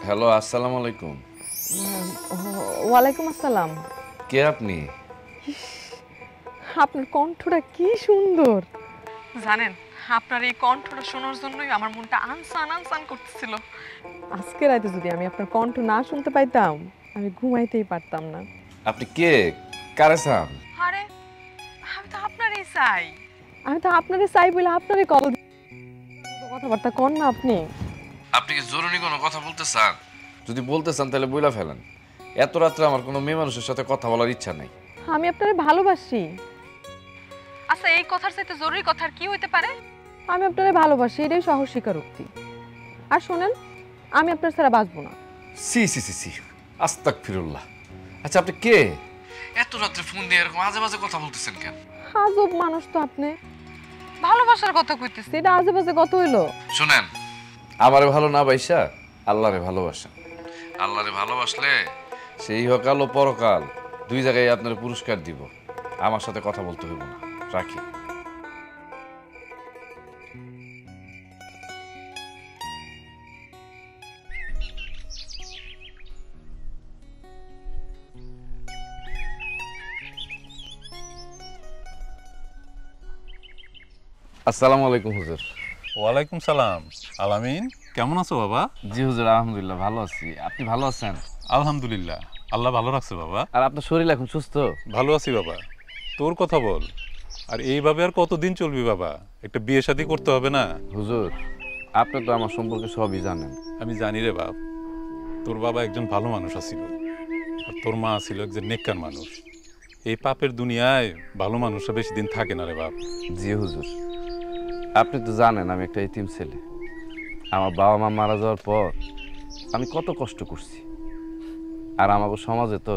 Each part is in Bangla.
হ্যালো, আসসালামু আলাইকুম। ওয়ালাইকুম আসসালাম। কে আপনি? আপনার কণ্ঠটা কি সুন্দর জানেন। আপনার এই কণ্ঠটা শোনার জন্যই আমার মনটা আনসান আনসান করতেছিল। আজকে রাতে যদি আমি আপনার কণ্ঠ না শুনতে পাইতাম আমি ঘুমাইতেই পারতাম না। আপনি কে? কারে চান? আরে আমি তো আপনারই চাই বলে আপনারই কল কথাবার্তা কন না আপনি। আপনি কি জরুরি কোনো কথা বলতে চান? যদি বলতে চান তাহলে বইলা ফেলেন। এত রাত্রে আমার কোনো মেয়ে মানুষের সাথে কথা বলার ইচ্ছা নাই। আমি আপনারে ভালোবাসি। আচ্ছা, এই কথার চাইতে জরুরি কথা আর কি হইতে পারে? আমি আপনারে ভালোবাসি, এটাই সহজ স্বীকারোক্তি। আর শুনেন, আমি আপনার ছাড়া বাঁচবো না। সি সি সি সি, আস্তাগফিরুল্লাহ। আচ্ছা, আপনি কে? এত রাত্রে ফোন দিয়ে এরকম আজে বাজে কথা বলতেছেন কেন? আজব মানুষ তো আপনি। ভালোবাসার কথা কইতেছি, এটা আজে বাজে কথা হইলো? শুনেন, আমারে ভালো না বাইসা আল্লাহরে ভালোবাসেন। আল্লাহরে ভালোবাসলে সেই ইহকাল ও পরকাল দুই জায়গায় আপনার পুরস্কার দিব। আমার সাথে কথা বলতে হইব না, রাখি। আসসালামু আলাইকুম হুজুর। ওয়ালাইকুম সালাম। আলামিন, কেমন আছো বাবা? জি হুজুর, আলহামদুলিল্লাহ ভালো আছি। আপনি ভালো আছেন? আলহামদুলিল্লাহ, আল্লাহ ভালো রাখছে বাবা। আর আপনার শরীর এখন সুস্থ? ভালো আছি বাবা। তোর কথা বল। আর এইভাবে আর কতদিন চলবি বাবা? একটা বিয়ে শাদী করতে হবে না? হুজুর, আপনি তো আমার সম্পর্কে সবই জানেন। আমি জানি রে বাপ, তোর বাবা একজন ভালো মানুষ আছিল, আর তোর মা ছিল একজন নেককার মানুষ। এই পাপের দুনিয়ায় ভালো মানুষরা বেশি দিন থাকে না রে বাপ। জি হুজুর, আপনি তো জানেন আমি একটা এতিম ছেলে। আমার বাবা মা মারা যাওয়ার পর আমি কত কষ্ট করছি। আর আমাকে সমাজে তো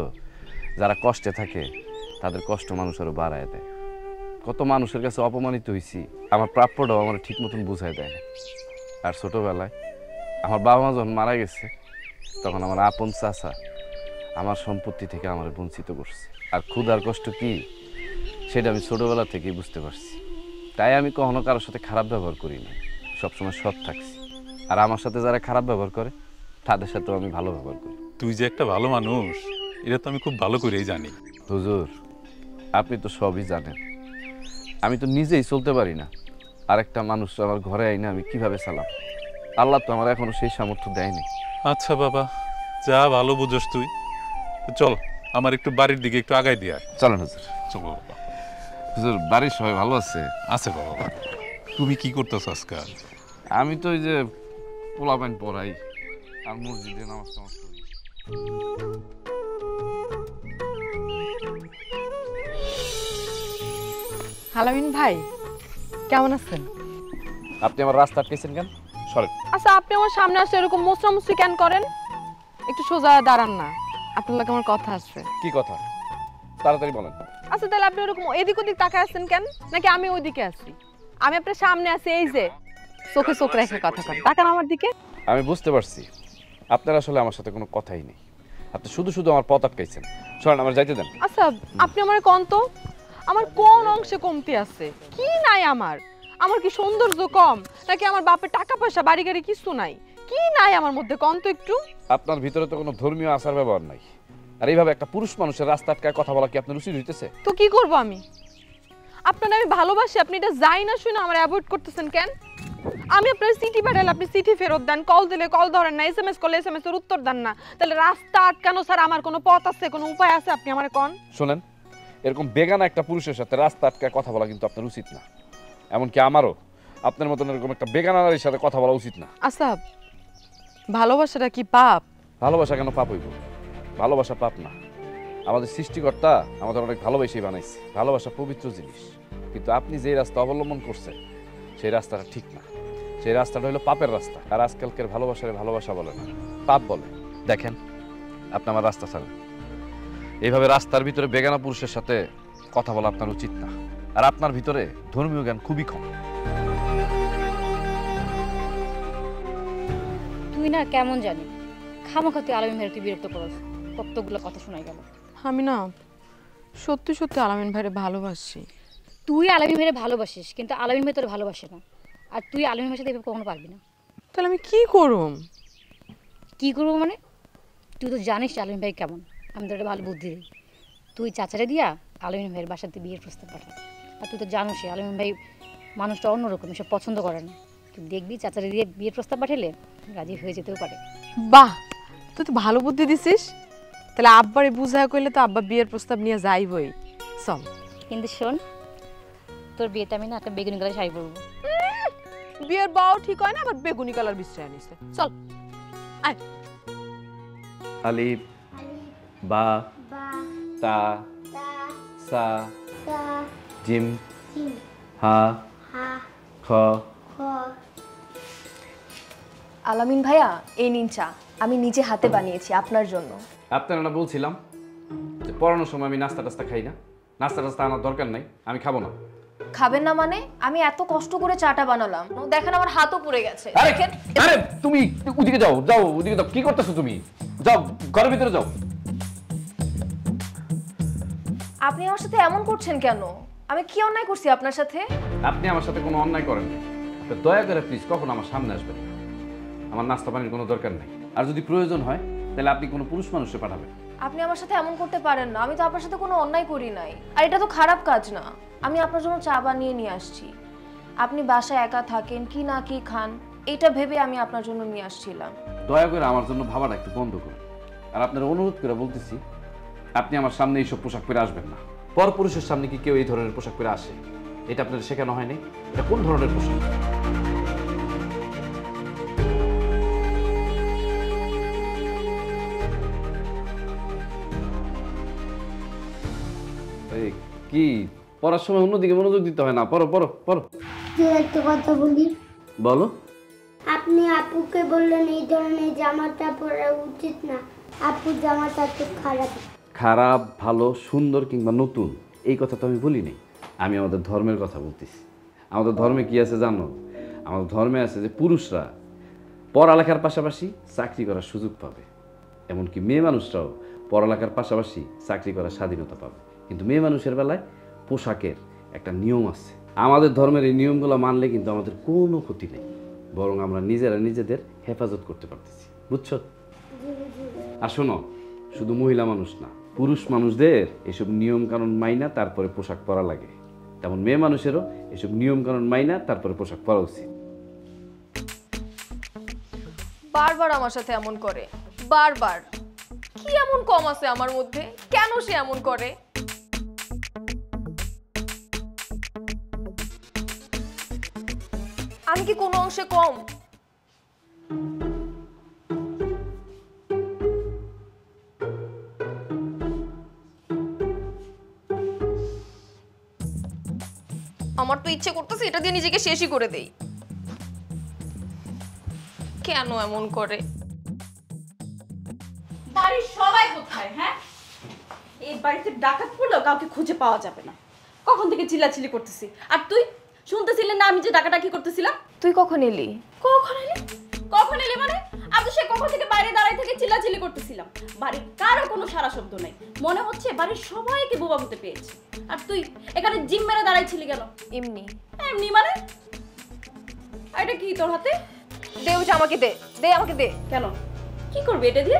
যারা কষ্টে থাকে তাদের কষ্ট মানুষ আরো বাড়ায় দেয়। কত মানুষের কাছে অপমানিত হয়েছি, আমার প্রাপ্যটাও আমার ঠিক মতন বুঝাই দেয় না। আর ছোটবেলায় আমার বাবা মা যখন মারা গেছে তখন আমার আপন চাচা আমার সম্পত্তি থেকে আমার বঞ্চিত করছে। আর ক্ষুধার কষ্ট কি সেটা আমি ছোটবেলা থেকেই বুঝতে পারছি। তাই আমি কখনো কারোর সাথে খারাপ ব্যবহার করি না, সবসময় সৎ থাকছি। আর আমার সাথে যারা খারাপ ব্যবহার করে তাদের সাথেও আমি ভালো ব্যবহার করি। তুই যে একটা ভালো মানুষ এটা তো আমি খুব ভালো করেই জানি। হুজুর, আপনি তো সবই জানেন। আমি তো নিজেই চলতে পারি না, আরেকটা মানুষ আমার ঘরে আইনা আমি কিভাবে চালাম? আল্লাহ তো আমার এখনো সেই সামর্থ্য দেয়নি। আচ্ছা বাবা, যা ভালো বুঝোস তুই। তো চল, আমার একটু বাড়ির দিকে একটু আগাই দিয়া। চলেন হুজুর। চলো বাবা। হুজুর, বাড়ির সবাই ভালো আছে? আছে বাবা। তুমি কি করতেছ আজকাল? আমি তো ওই যে পোলাপান পড়াই আর মসজিদে নামাজ টামাজ করি। আলামিন ভাই, কেমন আছেন? আপনি আমার রাস্তা আটকেছেন কেন? সরেন। আচ্ছা, আপনি আমার সামনে আসে এরকম মোছরামুছি কেন করেন? একটু সোজা দাঁড়ান না, আপনার লাগে আমার কথা আছে। কি কথা? তাড়াতাড়ি বলেন। আচ্ছা, তাহলে আপনি ওরকম এদিক ওদিক তাকায় আছেন কেন? নাকি আমি ওইদিকে আছি? আমি আপনার সামনে আছি, এই যে চোখে চোখ রেখে কথা কন, তাকান আমার দিকে। আমি বুঝতে পারছি আপনার আসলে আমার সাথে কোনো কথাই নেই। আপনি শুধু শুধু আমার পথ আটকাইছেন। সরেন, আমার যাইতে দেন। আচ্ছা, আপনি আমার কোন তো আমার কোন অংশে কমতি আছে? কি নাই আমার? আমার কি সৌন্দর্য কম, নাকি আমার বাপের টাকা পয়সা বাড়ি গাড়ি কিছু নাই? কি নাই আমার মধ্যে কোন তো একটু? আপনার ভিতরে তো কোনো ধর্মীয় আচার ব্যবহার নাই। আর এইভাবে একটা পুরুষ মানুষের রাস্তা আটকায় কথা বলা কি আপনার উচিত হইতেছে? তো কি করব আমি? আপনার আমি ভালোবাসি, আপনি এটা যাই না শুনে আমার অ্যাভয়েড করতেছেন কেন? আমি আপনার চিঠি পাঠালে আপনি চিঠি ফেরত দেন, কল দিলে কল ধরেন না, এসএমএস করলে এসএমএস এর উত্তর দেন না। তাহলে রাস্তা আটকানো স্যার আমার কোনো পথ আছে, কোনো উপায় আছে? আপনি আমারে কোন। শোনেন, এরকম বেগানা একটা পুরুষের সাথে রাস্তা আটকায় কথা বলা কিন্তু আপনার উচিত না। এমনকি আমারও আপনার মতন এরকম একটা বেগানা নারীর সাথে কথা বলা উচিত না। আচ্ছা, ভালোবাসাটা কি পাপ? ভালোবাসা কেন পাপ হইব? ভালোবাসা পাপ না। আমাদের সৃষ্টিকর্তা আমাদের অনেক ভালোবেসেই বানাইছে। ভালোবাসা পবিত্র জিনিস। কিন্তু আপনি যে রাস্তা অবলম্বন করছেন সেই রাস্তাটা ঠিক না। সেই রাস্তাটা হলো পাপের রাস্তা। আর আজকালকার ভালোবাসারে ভালোবাসা বলে না, পাপ বলে। দেখেন, আপনি আমার রাস্তা ছাড়েন। এইভাবে রাস্তার ভিতরে বেগানা পুরুষের সাথে কথা বলা আপনার উচিত না। আর আপনার ভিতরে ধর্মীয় জ্ঞান খুবই কম। তুই না কেমন জানি খামাখা তুই আলামিন ভাইয়ের তুই বিরক্ত করস, কতগুলো কথা শোনাই গেল। আমি না সত্যি সত্যি আলামিন ভাইরে ভালোবাসি। তুই আলামিন ভাইয়ের ভালোবাসিস, কিন্তু আলামিন ভাই তোর ভালোবাসে না। আর তুই আলামিন ভাইয়ের সাথে এভাবে কখনো পারবি না। তাহলে আমি কি করুম? কি করবো মানে? তুই তো জানিস আলমিন ভাই কেমন, আমি তো একটা ভালো বুদ্ধি দিই। তুই চাচারে দিয়া আলমিন ভাইয়ের বাসাতে বিয়ের প্রস্তাব পাঠা। আর তুই তো জানোসই আলমিন ভাই মানুষটা অন্যরকম, এসব পছন্দ করে না। তুই দেখবি চাচারে দিয়ে বিয়ের প্রস্তাব পাঠালে রাজি হয়ে যেতেও পারে। বাহ, তুই তো ভালো বুদ্ধি দিছিস। তাহলে আব্বারে বুঝায় কইলে তো আব্বা বিয়ের প্রস্তাব নিয়ে যাইবই। চল। কিন্তু শোন, তোর বিয়েতে আমি না একটা বেগুনি কালার শাড়ি পরবো। বিয়ের বউ ঠিক হয় না, আবার বেগুনি কালার বিশ্রয় নিছে। চল আয়। আলিফ বা তা সা জিম হা খ। আলামিন ভাইয়া, এই নিন চা, আমি নিজে হাতে বানিয়েছি আপনার জন্য। আপনারা না বলছিলাম যে পড়ানোর সময় আমি নাস্তা টাস্তা খাই না, নাস্তা টাস্তা আনার দরকার নাই, আমি খাবো না। খাবেন না মানে? আমি এত কষ্ট করে চাটা বানালাম, দেখেন আমার হাতও পুড়ে গেছে। দেখেন। আরে তুমি ওদিকে যাও, যাও ওদিকে যাও, কি করতেছো তুমি? যাও ঘরের ভিতরে যাও। আপনি আমার সাথে এমন করছেন কেন? আমি কি অন্যায় করছি আপনার সাথে? আপনি আমার সাথে কোনো অন্যায় করেন না, দয়া করে প্লিজ কখন আমার সামনে আসবেন না। আমার নাস্তা পানির কোনো দরকার নাই, আর যদি প্রয়োজন হয় তাহলে আপনি কোনো পুরুষ মানুষকে পাঠাবেন। আপনি আমার সাথে এমন করতে পারেন না, আমি তো আপনার সাথে কোনো অন্যায় করি নাই। আর এটা তো খারাপ কাজ না। আমি আপনার জন্য চা বানিয়ে নিয়ে আসছি। আপনি বাসায় একা থাকেন, কি না কি খান, এটা ভেবে আমি আপনার জন্য নিয়ে আসছিলাম। দয়া করে আমার জন্য ভাবাটা একটু বন্ধ করুন। আর আপনার অনুরোধ করে বলতেছি, আপনি আমার সামনে এইসব পোশাক পরে আসবেন না। পরপুরুষের সামনে কি কেউ এই ধরনের পোশাক পরে আসে? এটা আপনাদের শেখানো হয়নি? এটা কোন ধরনের পোশাক? কি পড়ার সময় অন্যদিকে মনোযোগ দিতে হয় না? পড়ো পড়ো পড়ো। একটা কথা বলি, বলো। আপনি আপুকে বললেন এই ধরনের জামাটা পরা উচিত না, আপুর জামাটা তো খারাপ। খারাপ, ভালো, সুন্দর কিংবা নতুন এই কথা তো আমি বলিনি। আমি আমাদের ধর্মের কথা বলতেছি। আমাদের ধর্মে কি আছে জানো? আমাদের ধর্মে আছে যে পুরুষরা পড়ালেখার পাশাপাশি চাকরি করার সুযোগ পাবে, এমনকি মেয়ে মানুষরাও পড়ালেখার পাশাপাশি চাকরি করার স্বাধীনতা পাবে। কিন্তু মেয়ে মানুষের বেলায় পোশাকের একটা নিয়ম আছে। আমাদের ধর্মের এই নিয়মগুলো মানলে কিন্তু আমাদের কোনো ক্ষতি নেই, বরং আমরা নিজেরা নিজেদের হেফাজত করতে পারতেছি, বুঝছো? আর শোনো, শুধু মহিলা মানুষ না, পুরুষ মানুষদের এসব নিয়ম কানুন মাইনা তারপরে পোশাক পরা লাগে, তেমন মেয়ে মানুষেরও এসব নিয়ম কানুন মাইনা তারপরে পোশাক পরা উচিত। বারবার আমার সাথে এমন করে, বারবার। কি এমন কম আছে আমার মধ্যে? কেন সে এমন করে? আমি কি কোনো অংশে কম? আমার তো ইচ্ছে করতেছে এটা দিয়ে নিজেকে শেষই করে দেই। কেন এমন করে? বাড়ির সবাই কোথায়? হ্যাঁ, এই বাড়িতে ডাকাত পড়লেও কাউকে খুঁজে পাওয়া যাবে না। কখন থেকে চিল্লাচিল্লি করতেছি, আর তুই শুনতেছিলি না আমি যে ডাকাডাকি করতেছিলাম? তুই কখন এলি? কখন এলি? কখন এলি মানে? আমি তো সে কখন থেকে বাইরে দাঁড়াই থেকে চিল্লাচিল্লি করতেছিলাম। বাড়ির কারো কোনো সারা শব্দ নাই, মনে হচ্ছে বাড়ির সবাইকে বোবা হতে পেয়েছে। আর তুই এখানে জিম মেরে দাঁড়াইছিলি কেন? এমনি। এমনি মানে? এটা কি তোর হাতে? দে ওটা আমাকে, দে দে আমাকে দে। কেন? কি করবি এটা দিয়ে?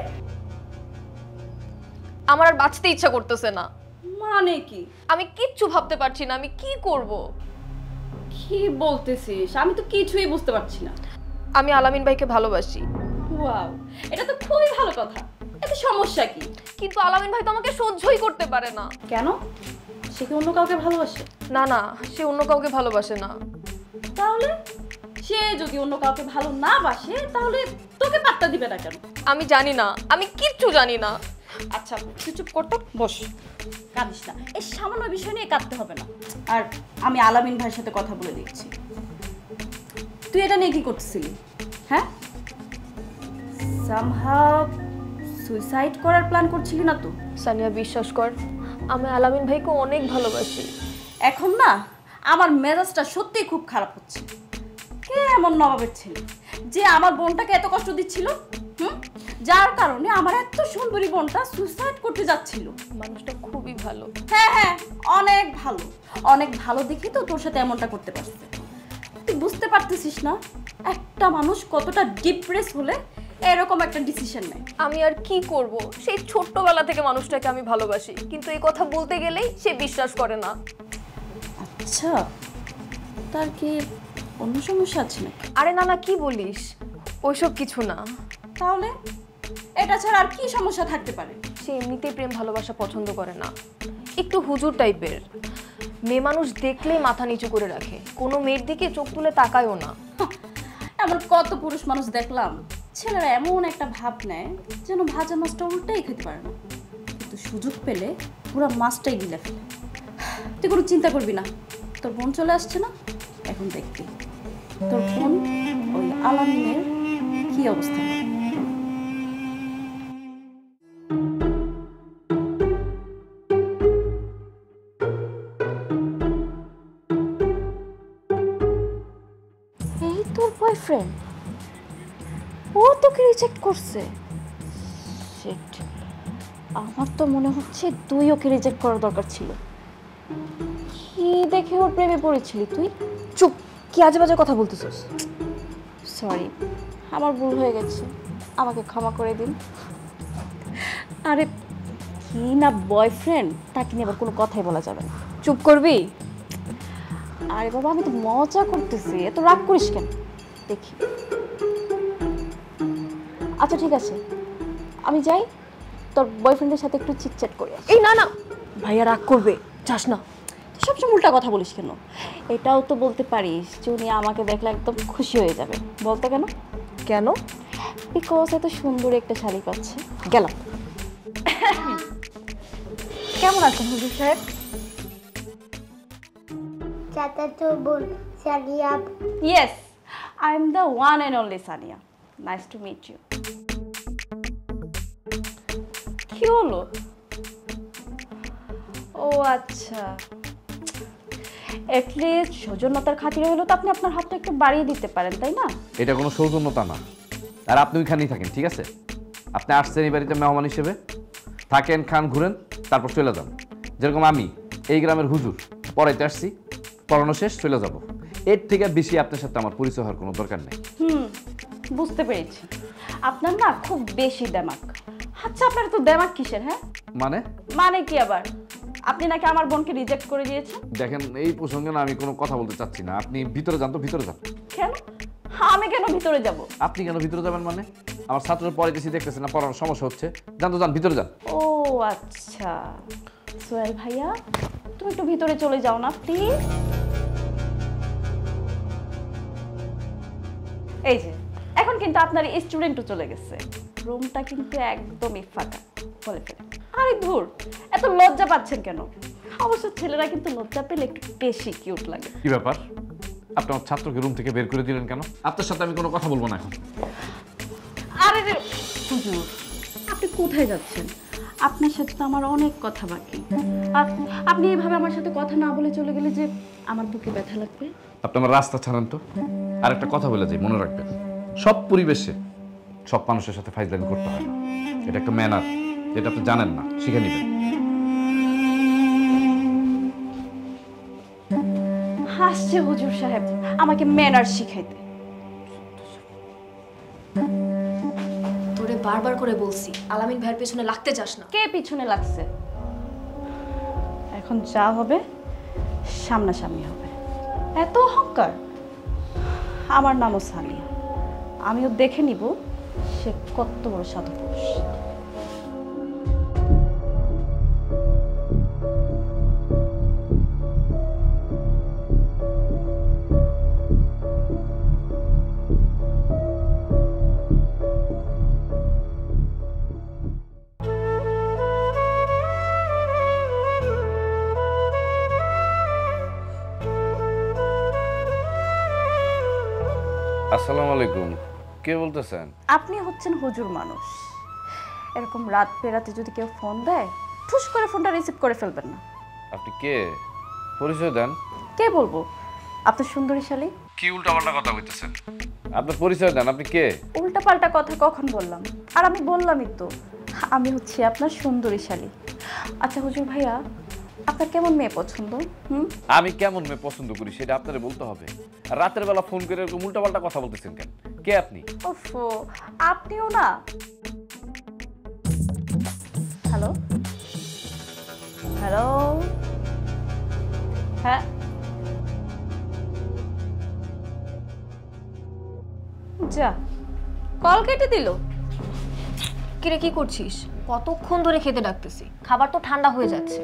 আমার আর বাঁচতে ইচ্ছা করতেছে না। মানে কি? আমি কিচ্ছু ভাবতে পারছি না, আমি কি করব? কি বলতেছিস? আমি তো কিছুই বুঝতে পারছি না। আমি আলামিন ভাইকে ভালোবাসি। ওয়াও, এটা তো খুবই ভালো কথা। এতে সমস্যা কি? কিন্তু আলামিন ভাই তো আমাকে সহ্যই করতে পারে না। কেন? সে কি অন্য কাউকে ভালোবাসে? না না, সে অন্য কাউকে ভালোবাসে না। তাহলে সে যদি অন্য কাউকে ভালো না বাসে তাহলে তোকে পাত্তা দিবে না কেন? আমি জানি না, আমি কিচ্ছু জানি না। আচ্ছা তুই চুপ করতো, বস, কাঁদিস না। এই সামান্য বিষয় নিয়ে কাঁদতে হবে না। আর আমি আলামিন ভাইয়ের সাথে কথা বলে দিচ্ছি। তুই এটা নিয়ে কি করতেছিলি? হ্যাঁ, সামহাউ সুইসাইড করার প্ল্যান করছিলি না তো? সানিয়া বিশ্বাস কর, আমি আলামিন ভাইকে অনেক ভালোবাসি। এখন না আমার মেজাজটা সত্যিই খুব খারাপ হচ্ছে। কে এমন নবাবের ছেলে যে আমার বোনটাকে এত কষ্ট দিচ্ছিল, যার কারণে আমার এত সুন্দরী বোনটা সুইসাইড করতে যাচ্ছিল। মানুষটা খুবই ভালো। হ্যাঁ হ্যাঁ, অনেক ভালো, অনেক ভালো দেখি তো তোর সাথে এমনটা করতে পারছে। তুই বুঝতে পারতেছিস না একটা মানুষ কতটা ডিপ্রেস হলে এরকম একটা ডিসিশন নেয়। আমি আর কি করব, সেই ছোট্টবেলা থেকে মানুষটাকে আমি ভালোবাসি, কিন্তু এই কথা বলতে গেলেই সে বিশ্বাস করে না। আচ্ছা, তার কি অন্য সমস্যা আছে নাকি? আরে না না, কি বলিস, ওইসব কিছু না। তাহলে এটা ছাড়া আর কি সমস্যা থাকতে পারে? সে এমনিতেই প্রেম ভালোবাসা পছন্দ করে না, একটু হুজুর টাইপের। মেয়ে মানুষ দেখলেই মাথা নিচু করে রাখে, কোনো মেয়ের দিকে চোখ তুলে তাকায়ও না। এমন কত পুরুষ মানুষ দেখলাম, ছেলেরা এমন একটা ভাব নেয় যেন ভাজা মাছটা উল্টাই খেতে পারে না, কিন্তু সুযোগ পেলে পুরো মাছটাই গিলে ফেলে। তুই কোনো চিন্তা করবি না, তোর বোন চলে আসছে না, এখন দেখবি তোর বোন ওই আলামিনের কি অবস্থা হবে। এই তোর বয়ফ্রেন্ড, ও তোকে রিজেক্ট করছে? শিট, আমার তো মনে হচ্ছে তুই ওকে রিজেক্ট করার দরকার ছিল। কি দেখে ওর প্রেমে পড়েছিলি তুই? চুপ, কি আজে বাজে কথা বলতেছিস? সরি, আমার ভুল হয়ে গেছে, আমাকে ক্ষমা করে দিন। আরে কি না বয়ফ্রেন্ড, তাকে নিয়ে আবার কোনো কথাই বলা যাবে না। চুপ করবি? আরে বাবা, আমি তো মজা করতেছি, এত রাগ করিস কেন? দেখি। আচ্ছা ঠিক আছে, আমি যাই, তোর বয়ফ্রেন্ডের সাথে একটু চিটচ্যাট করি। এই না না, ভাইয়া রাগ করবে, যাস না। তুই সবসময় উল্টা কথা বলিস কেন? এটাও তো বলতে পারিস যে উনি আমাকে দেখলে একদম খুশি হয়ে যাবে। বলতে কেন? কেন? বিকজ এত সুন্দর একটা শাড়ি পাচ্ছে। গেলাম। কেমন আছেন হুজুর সাহেব? চাচাতো বোন সানিয়া আপু। Yes, I am the one and only Sania. Nice to meet you. কি হলো? ও আচ্ছা, এটলিস্ট সৌজন্যতার খাতিরে হলো তো আপনি আপনার হাতটা একটু বাড়িয়ে দিতে পারেন, তাই না? এটা কোনো সৌজন্যতা না। আর আপনি ওইখানেই থাকেন, ঠিক আছে? আপনি আসছেন এই বাড়িতে মেহমান হিসেবে, থাকেন, খান, ঘুরেন, তারপর চলে যান। যেরকম আমি এই গ্রামের হুজুর, পড়াইতে আসছি, পড়ানো শেষ, চলে যাব। এর থেকে বেশি আপনার সাথে আমার পরিচয় হওয়ার কোনো দরকার নেই। বুঝতে পেরেছি, আপনার না খুব বেশি দেমাক। আচ্ছা, আপনার তো দেমাক কিসের? হ্যাঁ, মানে কি আবার? আপনি নাকি আমার বোনকে রিজেক্ট করে দিয়েছেন। দেখেন, এই প্রসঙ্গে না আমি কোনো কথা বলতে চাচ্ছি না। আপনি ভিতরে যান তো, ভিতরে যান। কেন? আমি কেন ভিতরে যাব? আপনি কেন ভিতরে যাবেন? মানে আমার ছাত্ররা পড়াইতেছি, দেখতেছেন না পড়ানোর সমস্যা হচ্ছে, যান তো, যান, ভিতরে যান। ও আচ্ছা, সোহেল ভাইয়া তুমি একটু ভিতরে চলে যাও না প্লিজ। এই যে এখন কিন্তু আপনার স্টুডেন্টও চলে গেছে, রুমটা কিন্তু একদমই ফাঁকা। বলে ফেলে, আরে ধুর, এত লজ্জা পাচ্ছেন কেন? অবশ্য ছেলেরা কিন্তু লজ্জা পেলে একটু বেশি কিউট লাগে। কি ব্যাপার, আপনি আমার ছাত্রকে রুম থেকে বের করে দিলেন কেন? আপনার সাথে আমি কোনো কথা বলবো না এখন। আরে হুজুর, আপনি কোথায় যাচ্ছেন? আপনার সাথে তো আমার অনেক কথা বাকি। আপনি এইভাবে আমার সাথে কথা না বলে চলে গেলে যে আমার বুকে ব্যথা লাগবে। আপনি আমার রাস্তা ছাড়েন তো। আর একটা কথা বলে যাই, মনে রাখবেন, সব পরিবেশে সব মানুষের সাথে ফাইজলামি করতে হয় না। এটা একটা ম্যানার, যেটা আপনি জানেন না, শিখে নেবেন। হাসছে হুজুর সাহেব আমাকে ম্যানার শিখাইতে। তোরে বারবার করে বলছি আলামিন ভাইয়ের পেছনে লাগতে যাস না। কে পিছনে লাগছে? এখন যা হবে সামনাসামনি হবে। এত অহংকার? আমার নামও সানিয়া, আমিও দেখে নিব সে কত বড় সাধু পুরুষ। আসসালামু আলাইকুম, কে বলতেছেন? আপনি হচ্ছেন হুজুর মানুষ, এরকম রাত বেরাতে যদি কেউ ফোন দেয় ঠুস করে ফোনটা রিসিভ করে ফেলবেন না। আপনি কে? পরিচয় দেন। কে বলবো? আপনার সুন্দরী শালী। কি উল্টাপাল্টা কথা কইতেছেন? আপনার পরিচয় দেন, আপনি কে? উল্টাপাল্টা কথা কখন বললাম? আর আমি বললামই তো, আমি হচ্ছি আপনার সুন্দরী শালী। আচ্ছা হুজুর ভাইয়া, আপনার কেমন মেয়ে পছন্দ? আমি কেমন মেয়ে পছন্দ করি সেটা আপনারে বলতে হবে। আর রাতের বেলা ফোন করে এরকম উল্টাপাল্টা কথা বলতেছেন কেন? কে আপনি? ওফো, আপনিও না? হ্যালো হ্যালো, হ্যাঁ যা, কল কেটে দিল। কিরে কি করছিস? কতক্ষণ ধরে খেতে ডাকতেছি, খাবার তো ঠান্ডা হয়ে যাচ্ছে।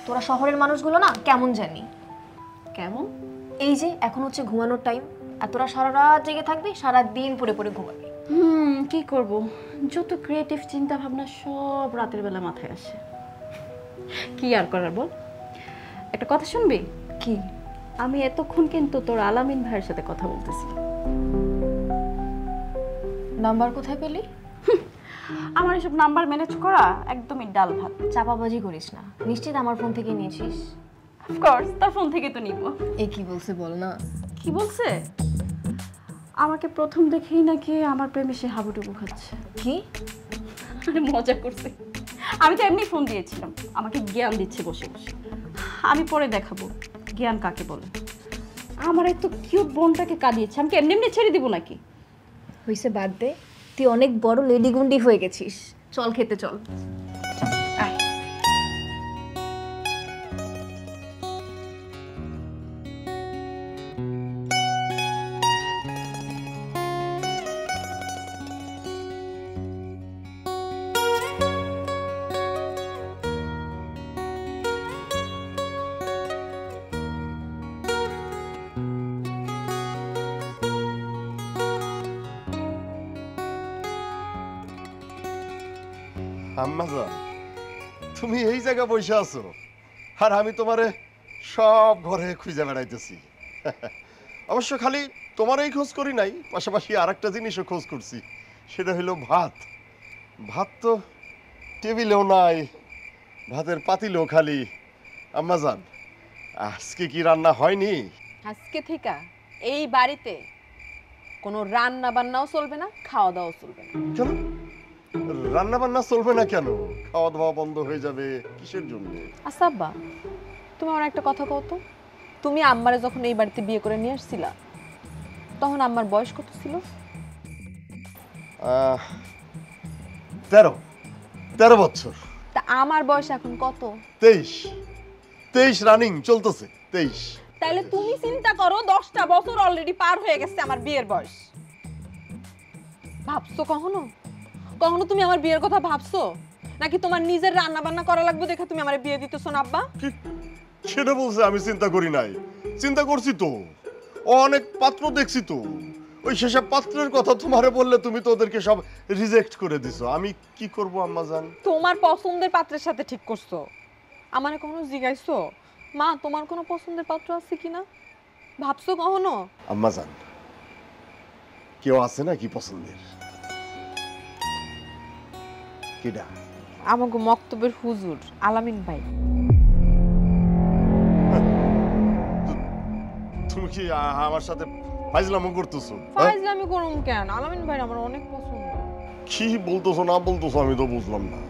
তোরা শহরের মানুষগুলো না কেমন জানি। কেমন? এই যে এখন হচ্ছে ঘুমানোর টাইম, আর তোরা সারা রাত জেগে থাকবি, সারা দিন পড়ে পড়ে ঘুমাবি। কি করব, যত ক্রিয়েটিভ চিন্তা ভাবনা সব রাতের বেলা মাথায় আসে। কি আর করার বল। একটা কথা শুনবি? কি? আমি এতক্ষণ কিন্তু তোর আলামিন ভাইয়ের সাথে কথা বলতেছি। নাম্বার কোথায় পেলি? আমার এসব নাম্বার ম্যানেজ করা একদমই ডাল ভাত। চাপাবাজি করিস না, নিশ্চিত আমার ফোন থেকে নিয়েছিস? অফকোর্স, তার ফোন থেকে তো নিব। এ কি বলছে বল না। কি বলছে? আমাকে প্রথম দেখেই নাকি আমার প্রেমে সে হাবুডুবু খাচ্ছে। কি? আরে মজা করছে, আমি তো এমনি ফোন দিয়েছিলাম, আমাকে জ্ঞান দিচ্ছে বসে বসে। আমি পরে দেখাবো জ্ঞান কাকে বলে। আমার এত কিউট বোনটাকে কাঁদিয়েছে, আমি কি এমনি এমনি ছেড়ে দিব নাকি? হইছে, বাদ দে। তুই অনেক বড় লেডি গুন্ডি হয়ে গেছিস। চল খেতে চল। আয়। আম্মাজান, তুমি এই জায়গা বসে আছো আর আমি তোমারে সব ঘরে খুঁজে বেড়াইতেছি। অবশ্য খালি তোমারই খোঁজ করি নাই, পাশাপাশি আর একটা জিনিসও খোঁজ করছি, সেটা হলো ভাত। ভাত তো টেবিলেও নাই, ভাতের পাতিলেও খালি। আম্মাজান, আজকে কি রান্না হয়নি? আজকে থেকে এই বাড়িতে কোনো রান্না বান্নাও চলবে না, খাওয়া দাওয়াও চলবে না। কেন রান্না বান্না চলবে না? কেন খাওয়া দাওয়া বন্ধ হয়ে যাবে? কিসের জন্য? আচ্ছা আব্বা, তুমি আমার একটা কথা কও তো, তুমি আম্মারে যখন এই বাড়িতে বিয়ে করে নিয়ে আসছিলা তখন আম্মার বয়স কত ছিল? 13 বছর। তা আমার বয়স এখন কত? 23 রানিং চলতেছে। 23। তাইলে তুমি চিন্তা করো, 10টা বছর অলরেডি পার হয়ে গেছে আমার বিয়ের বয়স। ভাবছো কখনো কখনো তুমি আমার বিয়ের কথা ভাবছো? নাকি তোমার নিজের রান্না বান্না করা লাগবে দেখে তুমি আমার বিয়ে দিতেছো না আব্বা? সেটা বলছে আমি চিন্তা করি নাই, চিন্তা করছি তো, অনেক পাত্র দেখছি তো। ওই সেসব পাত্রের কথা তোমারে বললে তুমি তো ওদেরকে সব রিজেক্ট করে দিছো। আমি কি করব আম্মাজান? তোমার পছন্দের পাত্রের সাথে ঠিক করছো। আমারে কখনো জিজ্ঞাসছো মা তোমার কোনো পছন্দের পাত্র আছে কিনা? ভাবছো কখনো? আম্মাজান, কেউ আছে না কি পছন্দের? কিডা? আমাকে মক্তবের হুজুর আলামিন ভাই। তুমি কি আমার সাথে ফাইজলামো করতেছো? ফাইজলামি করুম কেন? আলামিন ভাই আমার অনেক পছন্দ। কি বলতেছো না বলতেছো আমি তো বুঝলাম না।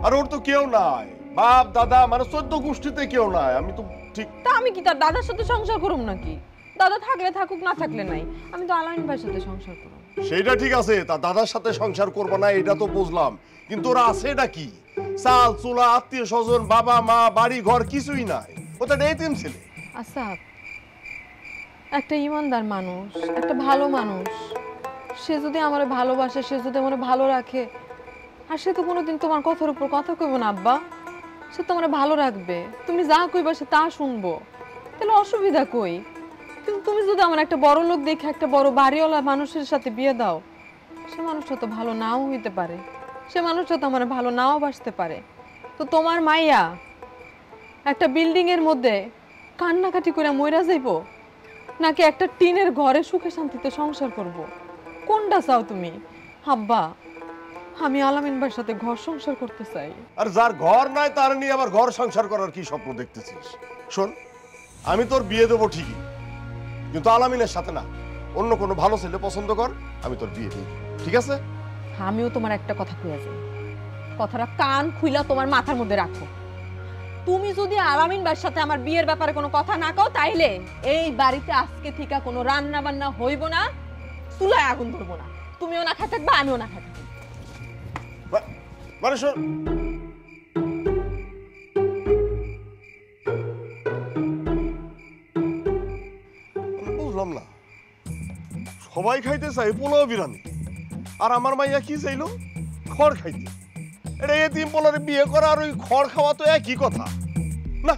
আর ওর তো কেউ নাই, বাপ দাদা মানে 14 গোষ্ঠীতে কেউ নাই। আমি তো ঠিক। তা আমি কি তার দাদার সাথে সংসার করুম নাকি? দাদা থাকলে থাকুক, না থাকলে নাই, আমি তো আলামিন ভাইয়ের সাথে সংসার করব। সেইটা ঠিক আছে, তা দাদার সাথে সংসার করবো না এটা তো বুঝলাম, কিন্তু ওরা আছে এটা কি? চাল চুলা, আত্মীয় স্বজন, বাবা মা, বাড়ি ঘর কিছুই নাই। ওটা এতিম ছেলে। আচ্ছা, একটা ইমানদার মানুষ, একটা ভালো মানুষ, সে যদি আমার ভালোবাসে, সে যদি আমার ভালো রাখে, আর সে তো কোনোদিন তোমার কথার উপর কথা কইব না আব্বা। সে তো আমার ভালো রাখবে, তুমি যা কইবা সে তা শুনবো, তাহলে অসুবিধা কই? কিন্তু তুমি যদি আমার একটা বড় লোক দেখে একটা বড় বাড়িওয়ালা মানুষের সাথে বিয়ে দাও, সে মানুষটা তো ভালো নাও হইতে পারে, সে মানুষটা তো আমার ভালো নাও বাসতে পারে। তো তোমার মাইয়া একটা বিল্ডিং এর মধ্যে কান্নাকাটি করে মইরা যাইবো, নাকি একটা টিনের ঘরে সুখে শান্তিতে সংসার করব? কোনটা চাও তুমি আব্বা? আমি আলামিন ভাইয়ের সাথে ঘর সংসার করতে চাই। আর যার ঘর নাই তার নিয়ে আবার ঘর সংসার করার কি স্বপ্ন দেখতেছিস? শোন, আমি তোর বিয়ে দেবো ঠিকই, কিন্তু আলামিনের সাথে না। অন্য কোনো ভালো ছেলে পছন্দ কর, আমি তোর বিয়ে দেব, ঠিক আছে? আমিও তোমার একটা কথা কইয়া যাই, কথাটা কান খুইলা তোমার মাথার মধ্যে রাখো। তুমি যদি আলামিন ভাইয়ের সাথে আমার বিয়ের ব্যাপারে কোনো কথা না কও, তাইলে এই বাড়িতে আজকে থেকে কোনো রান্না বান্না হইব না, চুলায় আগুন ধরবো না। তুমিও না খাই থাকবা, আমিও না খাই থাকবো। মানে শোন, বুঝলাম না, সবাই খাইতে চাই পোলাও বিরিয়ানি, আর আমার মাইয়া কি চাইলো খড় খাইতে। এটা এতিম পোলারে বিয়ে করা আর ওই খড় খাওয়া তো একই কথা না।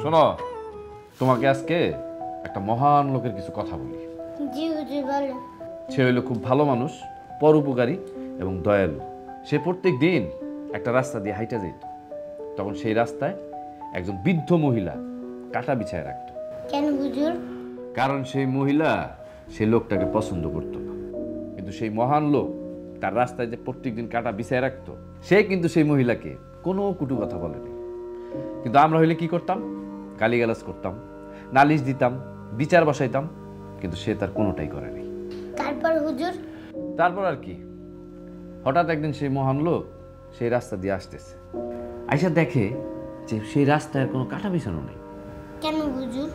শোনো, তোমাকে আজকে একটা মহান লোকের কিছু কথা বলি। জি হুজুর বলেন। সে হইল খুব ভালো মানুষ, পরোপকারী এবং দয়ালু। সে প্রত্যেক দিন একটা রাস্তা দিয়ে হাইটা যেত, তখন সেই রাস্তায় একজন বৃদ্ধ মহিলা কাঁটা বিছায় রাখত। কেন হুজুর? কারণ সেই মহিলা সেই লোকটাকে পছন্দ করত না। কিন্তু সেই মহান লোক তার রাস্তায় যে প্রত্যেকদিন কাঁটা বিছায় রাখতো, সে কিন্তু সেই মহিলাকে কোনো কটু কথা বলেনি। কিন্তু আমরা হইলে কি করতাম? গালিগালাজ করতাম, নালিশ দিতাম, বিচার বসাইতাম, কিন্তু সে তার কোনোটাই করেনি। তারপর হুজুর? তারপর আর কি, হঠাৎ একদিন সেই মহান লোক সেই রাস্তা দিয়ে আসতেছে, আইসা দেখে যে সেই রাস্তায় কোনো কাঁটা বিছানো নেই। কেন হুজুর?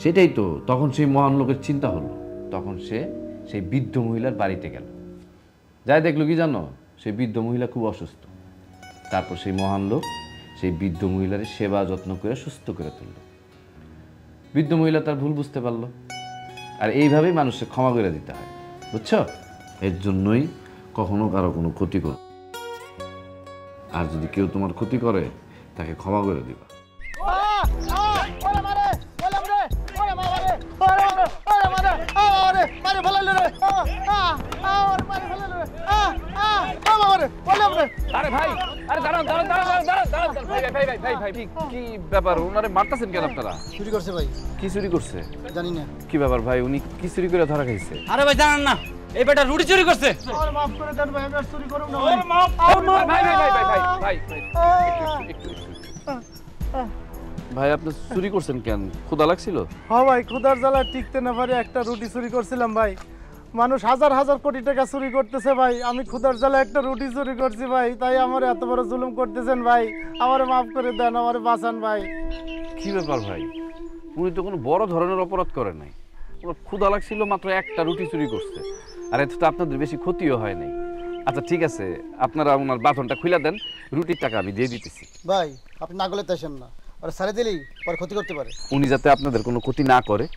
সেটাই তো, তখন সেই মহান লোকের চিন্তা হলো। তখন সে সেই বৃদ্ধ মহিলার বাড়িতে গেল, যাই দেখলো কি জানো, সেই বৃদ্ধ মহিলা খুব অসুস্থ। তারপর সেই মহান লোক সেই বৃদ্ধ মহিলার সেবা যত্ন করে সুস্থ করে তুলল। বৃদ্ধ মহিলা তার ভুল বুঝতে পারলো, আর এইভাবেই মানুষকে ক্ষমা করে দিতে হয়, বুঝছো? এর জন্যই কখনো কারো কোনো ক্ষতি করো, আর যদি কেউ তোমার ক্ষতি করে তাকে ক্ষমা করে দিবা। আরে ভাই, আরে দাঁড়ান দাঁড়ান দাঁড়ান দাঁড়ান দাঁড়ান, ভাই ভাই ভাই ভাই ভাই, কি ব্যাপার? ওনারে মারতাছেন কেন আপনারা? চুরি করছে ভাই। কি চুরি করছে? জানি না। কি ব্যাপার ভাই, উনি কি চুরি করে ধরা খাইছে? আরে ভাই জানেন না, এই বেটা রুটি চুরি করছে। আর মাফ করে দেন ভাই, আমি আর চুরি করব না। আরে মাফ, ভাই ভাই ভাই ভাই ভাই ভাই একটু ভাই, আপনি চুরি করছেন কেন? ক্ষুধা লাগছিল? হ্যাঁ ভাই, ক্ষুধার জ্বালায় টিকতে না পারে একটা রুটি চুরি করছিলাম ভাই। মানুষ হাজার হাজার কোটি টাকা চুরি করতেছে ভাই, আমি ক্ষুধার জ্বালায় একটা রুটি চুরি করছি ভাই, তাই আমার এত বড় জুলুম করতেছেন ভাই, আমারে মাফ করে দেন, আমারে বাঁচান ভাই। কি ব্যাপার ভাই, উনি তো কোনো বড় ধরনের অপরাধ করে নাই, ওর ক্ষুধা লাগছিল মাত্র একটা রুটি চুরি করছে, আর এতে তো আপনাদের বেশি ক্ষতিও হয় নাই। আচ্ছা ঠিক আছে, আপনারা ওনার বাঁধনটা খুলে দেন, রুটির টাকা আমি দিয়ে দিতেছি। ভাই আপনি না গলে তেছেন না, আর সারে দিলেই পরে ক্ষতি করতে পারে। উনি যাতে আপনাদের কোনো ক্ষতি না করে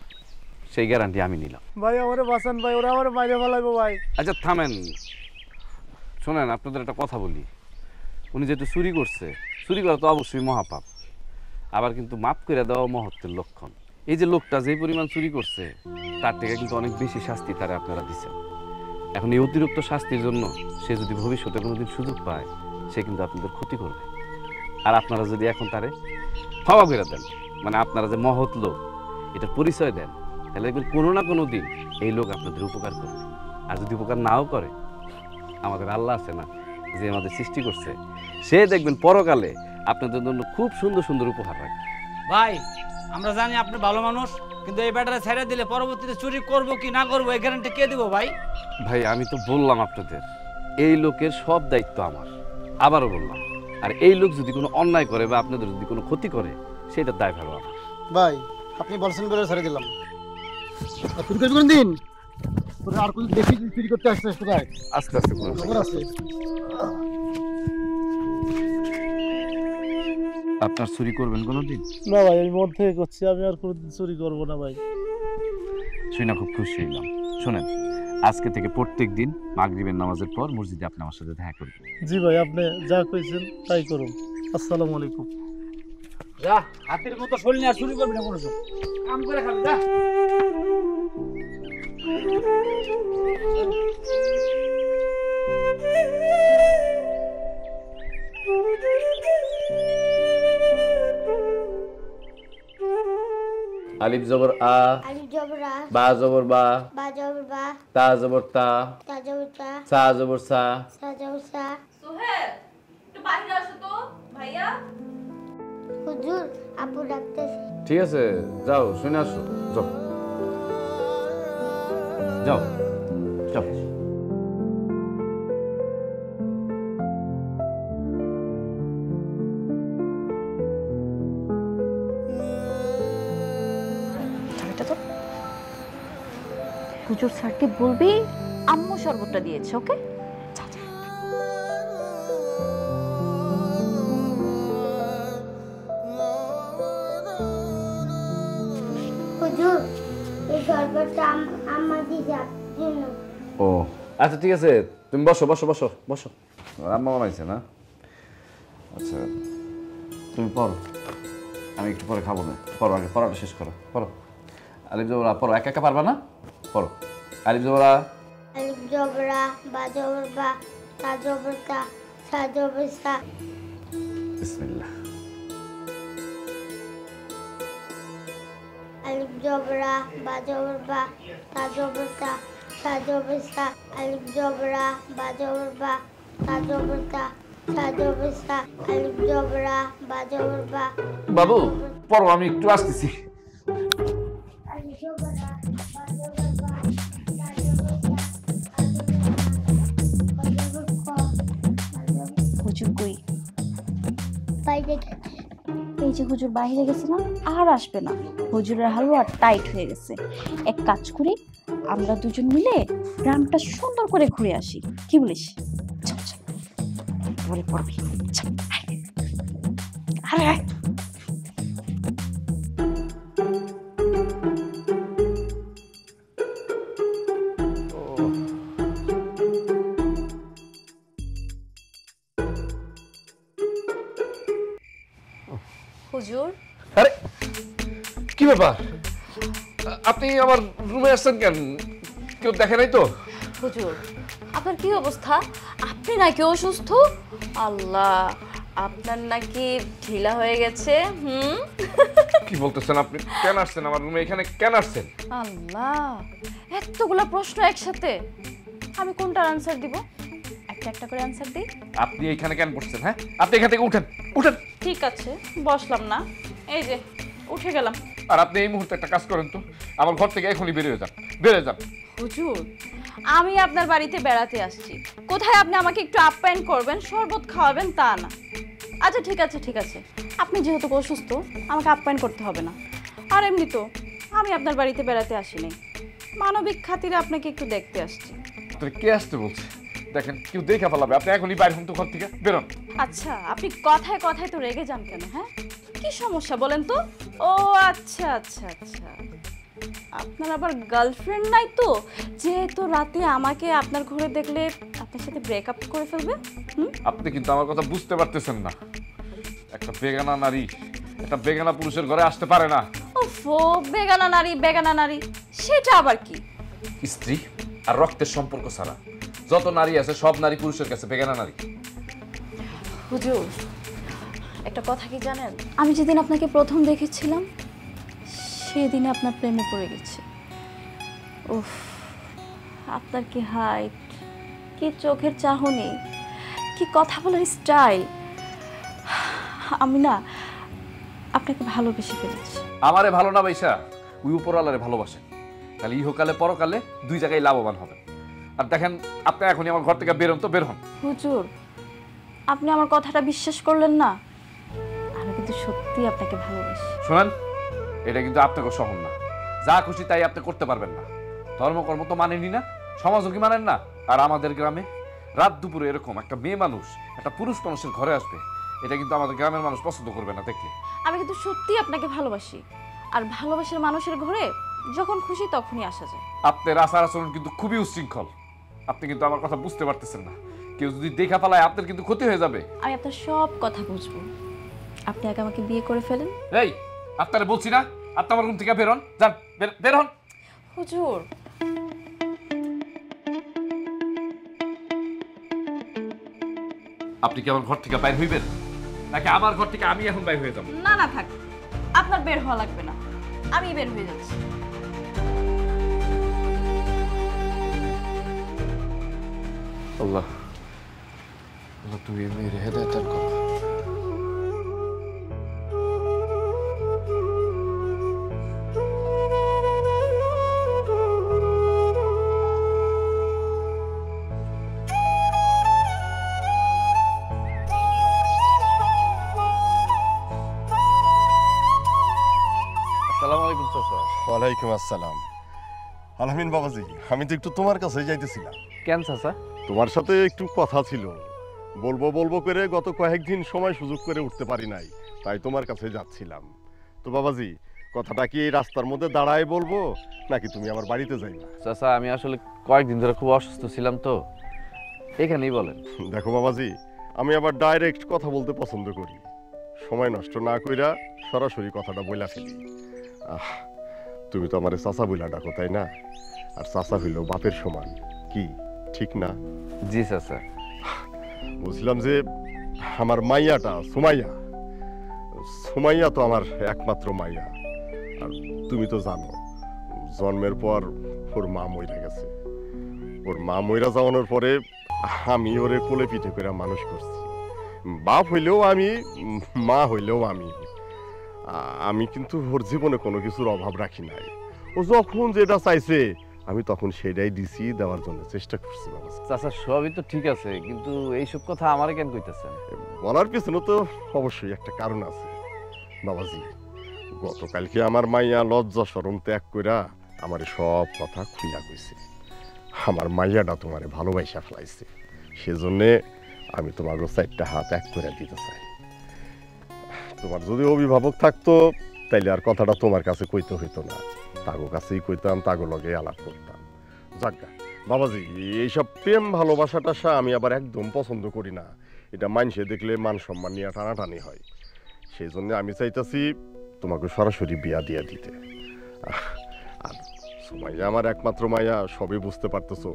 সেই গ্যারান্টি আমি নিলাম। ভাই আমারে বাঁচান ভাই, ওরা আমারে মাইরে ফেলাইবো ভাই। আচ্ছা থামেন, শোনেন আপনাদের একটা কথা বলি। উনি যেহেতু চুরি করছে, চুরি করা তো অবশ্যই মহাপাপ, আবার কিন্তু মাফ করে দেওয়া মহত্বের লক্ষণ। এই যে লোকটা যে পরিমাণ চুরি করছে তার থেকে কিন্তু অনেক বেশি শাস্তি তারা আপনারা দিচ্ছেন। এখন এই অতিরিক্ত শাস্তির জন্য সে যদি ভবিষ্যতে কোনোদিন সুযোগ পায়, সে কিন্তু আপনাদের ক্ষতি করবে। আর আপনারা যদি এখন তারে ক্ষমা করে দেন, মানে আপনারা যে মহৎ লোক এটা পরিচয় দেন, তাহলে দেখবেন কোনো না কোনো দিন এই লোক আপনাদের উপকার করবে। আর যদি উপকার নাও করে, আমাদের আল্লাহ আছে না যে আমাদের সৃষ্টি করছে, সে দেখবেন পরকালে আপনাদের জন্য খুব সুন্দর সুন্দর উপহার রাখবে। ভাই আমরা জানি আপনি ভালো মানুষ, কিন্তু এই ব্যাটারে ছেড়ে দিলে পরবর্তীতে চুরি করব কি না করবো এই গ্যারান্টি কে দিব ভাই? ভাই আমি তো বললাম আপনাদের, এই লোকের সব দায়িত্ব আমার, আবারও বললাম। আর এই লোক যদি কোনো অন্যায় করে বা আপনাদের যদি কোনো ক্ষতি করে, সেটার দায়ভার আমার। ভাই আপনি বলছেন বলে ছেড়ে দিলাম। চুরি করবি কোন দিন? আর কোন দেখি চুরি করতে আসছিস কোথায়? আস্তে আস্তে করে খবর আছে? আপনার চুরি করবেন কোনোদিন? না ভাই, আমি মন থেকে করছি, আমি আর কোনোদিন চুরি করবো না ভাই। শুনে খুব খুশি হইলাম। শোনেন, আজকে থেকে প্রত্যেক দিন মাগরিবের নামাজের পর মসজিদে আপনি আমার সাথে দেখা করবেন। জি ভাই, আপনি যা কইছেন তাই করুন। আসসালামু আলাইকুম। যা, হাতের মতো শরীর আর চুরি করবি না কোনো সময়। কাম করে খাবি, যা। আলিফ জবর আ, আলিফ জবর আ, বা জবর বা, বা জবর বা, তা জবর তা, তা জবর তা, সা জবর সা। সা জবর সা। সোহেল, একটু বাইরে আসো তো ভাইয়া। হুজুর, আপু ডাকতেছে। ঠিক আছে, যাও শুনে আসো। যাও যাও যাও। হুজুর স্যারকে বলবি আম্মু শরবতটা দিয়েছে, ওকে? হুজুর, এই শরবতটা আম্মা দিছে আপনার জন্য। ও আচ্ছা, ঠিক আছে, তুমি বসো বসো বসো বসো। আম্মা বানাইছে না? আচ্ছা, তুমি পড়ো, আমি একটু পরে খাবো না। পড়ো, আগে পড়াটা শেষ করো। পড়ো আলিফ জবরা, পড়ো। একা একা পারবা না? পড়ো আলিফ জবরা। আলিফ জবর আ, বা জবর বা, তা জবর তা, সা জবর সা। বিসমিল্লাহ। আলিফ জবর আ, বা জবর বা, তা জবর তা, সা জবর সা। আলিফ জবর আ, বা জবর বা, তা জবর তা, সা জবর সা। আলিফ জবর আ, বা জবর বা। বাবু পড়ো, আমি একটু আসতেছি। আলিফ জবর আ, বা জবর বা, তা জবর তা, সা জবর খ। হুজুর কই? বাইরে গেছে। এই যে হুজুর বাইরে গেছে না, আর আসবে না। হুজুরের হালুয়া টাইট হয়ে গেছে। এক কাজ করি, আমরা দুজন মিলে গ্রামটা সুন্দর করে ঘুরে আসি, কি বলিস? চল চল, বলে পড়বি। চল, আয়। আরে আয়। হুজুর, আরে কি ব্যাপার, আপনি আমার রুমে আসছেন কেন? কেউ দেখে নাই তো? হুজুর আপনার কি অবস্থা? আপনি নাকি অসুস্থ? আল্লাহ, আপনার নাকি ঢিলা হয়ে গেছে। কি বলতেছেন আপনি? কেন আসছেন আমার রুমে? এখানে কেন আসছেন? আল্লাহ, এতগুলা প্রশ্ন একসাথে, আমি কোনটার আনসার দিব? একটা একটা করে আনসার দিই। আপনি এখানে কেন বসছেন? হ্যাঁ, আপনি এখান থেকে উঠেন, উঠেন। ঠিক আছে, বসলাম না, এই যে উঠে গেলাম। আর আপনি এই মুহূর্তে একটা কাজ করেন তো, আমার ঘর থেকে এখনই বেরিয়ে যান, বেরিয়ে যান। হুজুর, আমি আপনার বাড়িতে বেড়াতে আসছি, কোথায় আপনি আমাকে একটু আপ্যায়ন করবেন, শরবত খাওয়াবেন তা না। আচ্ছা ঠিক আছে ঠিক আছে, আপনি যেহেতু অসুস্থ আমাকে আপ্যায়ন করতে হবে না। আর এমনি তো আমি আপনার বাড়িতে বেড়াতে আসিনি, মানবিক খাতিরে আপনাকে একটু দেখতে আসছি। তাহলে কে আসতে বলছে? দেখেন কেউ দেখে ফেলাবে, আপনি এখনই বাইরে হন তো, ঘর থেকে বেরোন। আচ্ছা, আপনি কথায় কথায় তো রেগে যান কেন? হ্যাঁ, কি সমস্যা বলেন তো? ও আচ্ছা আচ্ছা আচ্ছা, আপনার আবার গার্লফ্রেন্ড নাই তো, যেহেতু রাতে আমাকে আপনার ঘরে দেখলে আপনার সাথে ব্রেকআপ করে ফেলবে? আপনি কিন্তু আমার কথা বুঝতে পারতেছেন না। একটা বেগানা নারী একটা বেগানা পুরুষের ঘরে আসতে পারে না। ওফো, বেগানা নারী বেগানা নারী, সেটা আবার কি? স্ত্রী আর রক্তের সম্পর্ক ছাড়া যত নারী আছে সব নারী পুরুষের কাছে বেগানা নারী। হুজুর, একটা কথা কি জানেন? আমি যেদিন আপনাকে প্রথম দেখেছিলাম সেদিনে আপনার প্রেমে পড়ে গেছি। উফ, আপনার কি হাইট, কি চোখের চাহনি, কি কথা বলার স্টাইল, আমি না আপনাকে ভালোবেসে ফেলেছি। আমারে ভালো না বাইসা ওই উপরওয়ালারে ভালোবাসে, তাহলে ইহকালে পরকালে দুই জায়গায় লাভবান হবে। আর দেখেন আপনি এখনই আমার ঘর থেকে বেরোন তো, বের হন। হুজুর, আপনি আমার কথাটা বিশ্বাস করলেন না, আমি কিন্তু সত্যি আপনাকে ভালোবাসি। শোনেন, এটা কিন্তু আপনাকে সহন না, যা খুশি তাই আপনি করতে পারবেন না। ধর্মকর্ম তো মানেনি না, সমাজও কি মানেন না। আর আমাদের গ্রামে রাত দুপুরে এরকম একটা মেয়ে মানুষ একটা পুরুষ মানুষের ঘরে আসবে, এটা কিন্তু আমাদের গ্রামের মানুষ পছন্দ করবে না দেখলে। আমি কিন্তু সত্যি আপনাকে ভালোবাসি, আর ভালোবাসার মানুষের ঘরে যখন খুশি তখনই আসা যায়। আপনার আচার আচরণ কিন্তু খুবই উচ্ছৃঙ্খল। আপনি কিন্তু আমার কথা বুঝতে পারতেছেন না। কেউ যদি দেখা ফেলায় আপনার কিন্তু ক্ষতি হয়ে যাবে। আমি আপনার সব কথা বুঝবো, আপনি আগে আমাকে বিয়ে করে ফেলেন। এই আপনারা বলছি না, আপনি আমার রুম থেকে বের হন, যান, বের হন। হুজুর, আপনি কি আমার ঘর থেকে বাইর হইবেন, নাকি আমার ঘর থেকে আমি এখন বাইর হয়ে যাব? না না থাক, আপনার বের হওয়া লাগবে না, আমি বের হয়ে যাচ্ছি। আল্লাহ, আল্লাহ তুমি মেরে হেদায়েত দান করো। আসসালামু আলাইকুম চাচা। ওয়ালাইকুম আসসালাম। আলামিন বাবাজি, আমি তো একটু তোমার কাছে যাইতেছিলাম। কেন চাচা? তোমার সাথে একটু কথা ছিল, বলবো বলবো করে গত কয়েকদিন সময় সুযোগ করে উঠতে পারি নাই, তাই তোমার কাছে যাচ্ছিলাম। তো বাবাজি, কথাটা কি এই রাস্তার মধ্যে দাঁড়ায় বলবো, নাকি তুমি আমার বাড়িতে যাইবা? চাচা আমি আসলে কয়েকদিন ধরে খুব অসুস্থ ছিলাম, তো এখানেই বলেন। দেখো বাবাজি, আমি আবার ডাইরেক্ট কথা বলতে পছন্দ করি, সময় নষ্ট না কইরা সরাসরি কথাটা বইলা ফেলি। তুমি তো আমার চাচা বইলা ডাকো, তাই না? আর চাচা হইল বাপের সমান, কি ঠিক না? জি চাচা। বুঝলাম যে আমার মাইয়াটা সুমাইয়া তো আমার একমাত্র মাইয়া। আর তুমি তো জানো, জন্মের পর ওর মা মইরা গেছে। ওর মা মইরা যাওয়ানোর পরে আমি ওরে কোলে পিঠে করে মানুষ করছি। বাপ হইলেও আমি, মা হইলেও আমি। আমি কিন্তু ওর জীবনে কোনো কিছুর অভাব রাখি নাই। ও যখন যেটা চাইছে আমি তখন সেটাই দিছি, দেওয়ার জন্য চেষ্টা করছি। বাবা চাচা সবই তো ঠিক আছে, কিন্তু এইসব কথা আমারে কেন কইতেছেন? বলার পিছনে তো অবশ্যই একটা কারণ আছে বাবাজি। গতকালকে আমার মাইয়া লজ্জা শরম ত্যাগ কইরা আমারে সব কথা খুইলা কইছে। আমার মাইয়াটা তোমারে ভালোবাসা ফেলাইছে, সেজন্যে আমি তোমাকে 4টা হাত এক করে দিতে চাই। তোমার যদি অভিভাবক থাকতো তাইলে আর কথাটা তোমার কাছে কইতে হইতো না, তাগো কাছেই কইতাম, তাগো লগে আলাপ করতাম। যাজ্ঞা বাবাজি, এইসব প্রেম ভালোবাসাটা আমি আবার একদম পছন্দ করি না। এটা মানুষে দেখলে মান সম্মান নিয়ে টানাটানি হয়। সেই জন্য আমি চাইতেছি তোমাকে সরাসরি বিয়া দিয়া দিতে। আর সুমাইয়া আমার একমাত্র মাইয়া, সবই বুঝতে পারতেছো।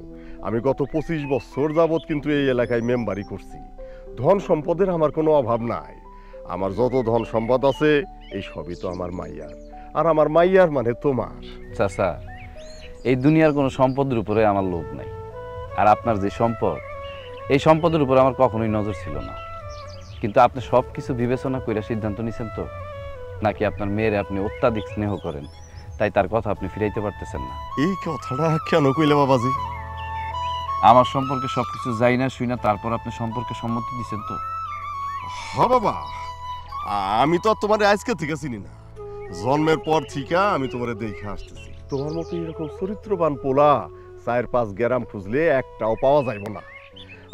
আমি গত 25 বছর যাবৎ কিন্তু এই এলাকায় মেম্বারি করছি। ধন সম্পদের আমার কোনো অভাব নাই। আমার যত ধন সম্পদ আছে এই সবই তো আমার মাইয়ার, আর আমার মাইয়ার মানে তোমার। চাচা, এই দুনিয়ার কোনো সম্পদের উপরে আমার লোভ নাই। আর আপনার যে সম্পদ, এই সম্পদের উপরে আমার কখনোই নজর ছিল না। কিন্তু আপনি সব কিছু বিবেচনা করে সিদ্ধান্ত নিছেন তো, নাকি আপনার মেয়েরে আপনি অত্যাধিক স্নেহ করেন, তাই তার কথা আপনি ফিরাইতে পারতেছেন না? এই কথাটা কেন কইলে বাবাজি? আমার সম্পর্কে সবকিছু যাই না শুই না, তারপর আপনি সম্পর্কে সম্মতি দিচ্ছেন তো? হ্যাঁ বাবা, আমি তো তোমার আজকে থেকে চিনি না, জন্মের পর থেকে আমি তোমারে দেখে আসতেছি। তোমার মতো এরকম চরিত্রবান পোলা 4-5 গ্রাম খুঁজলে একটাও পাওয়া যাইব না।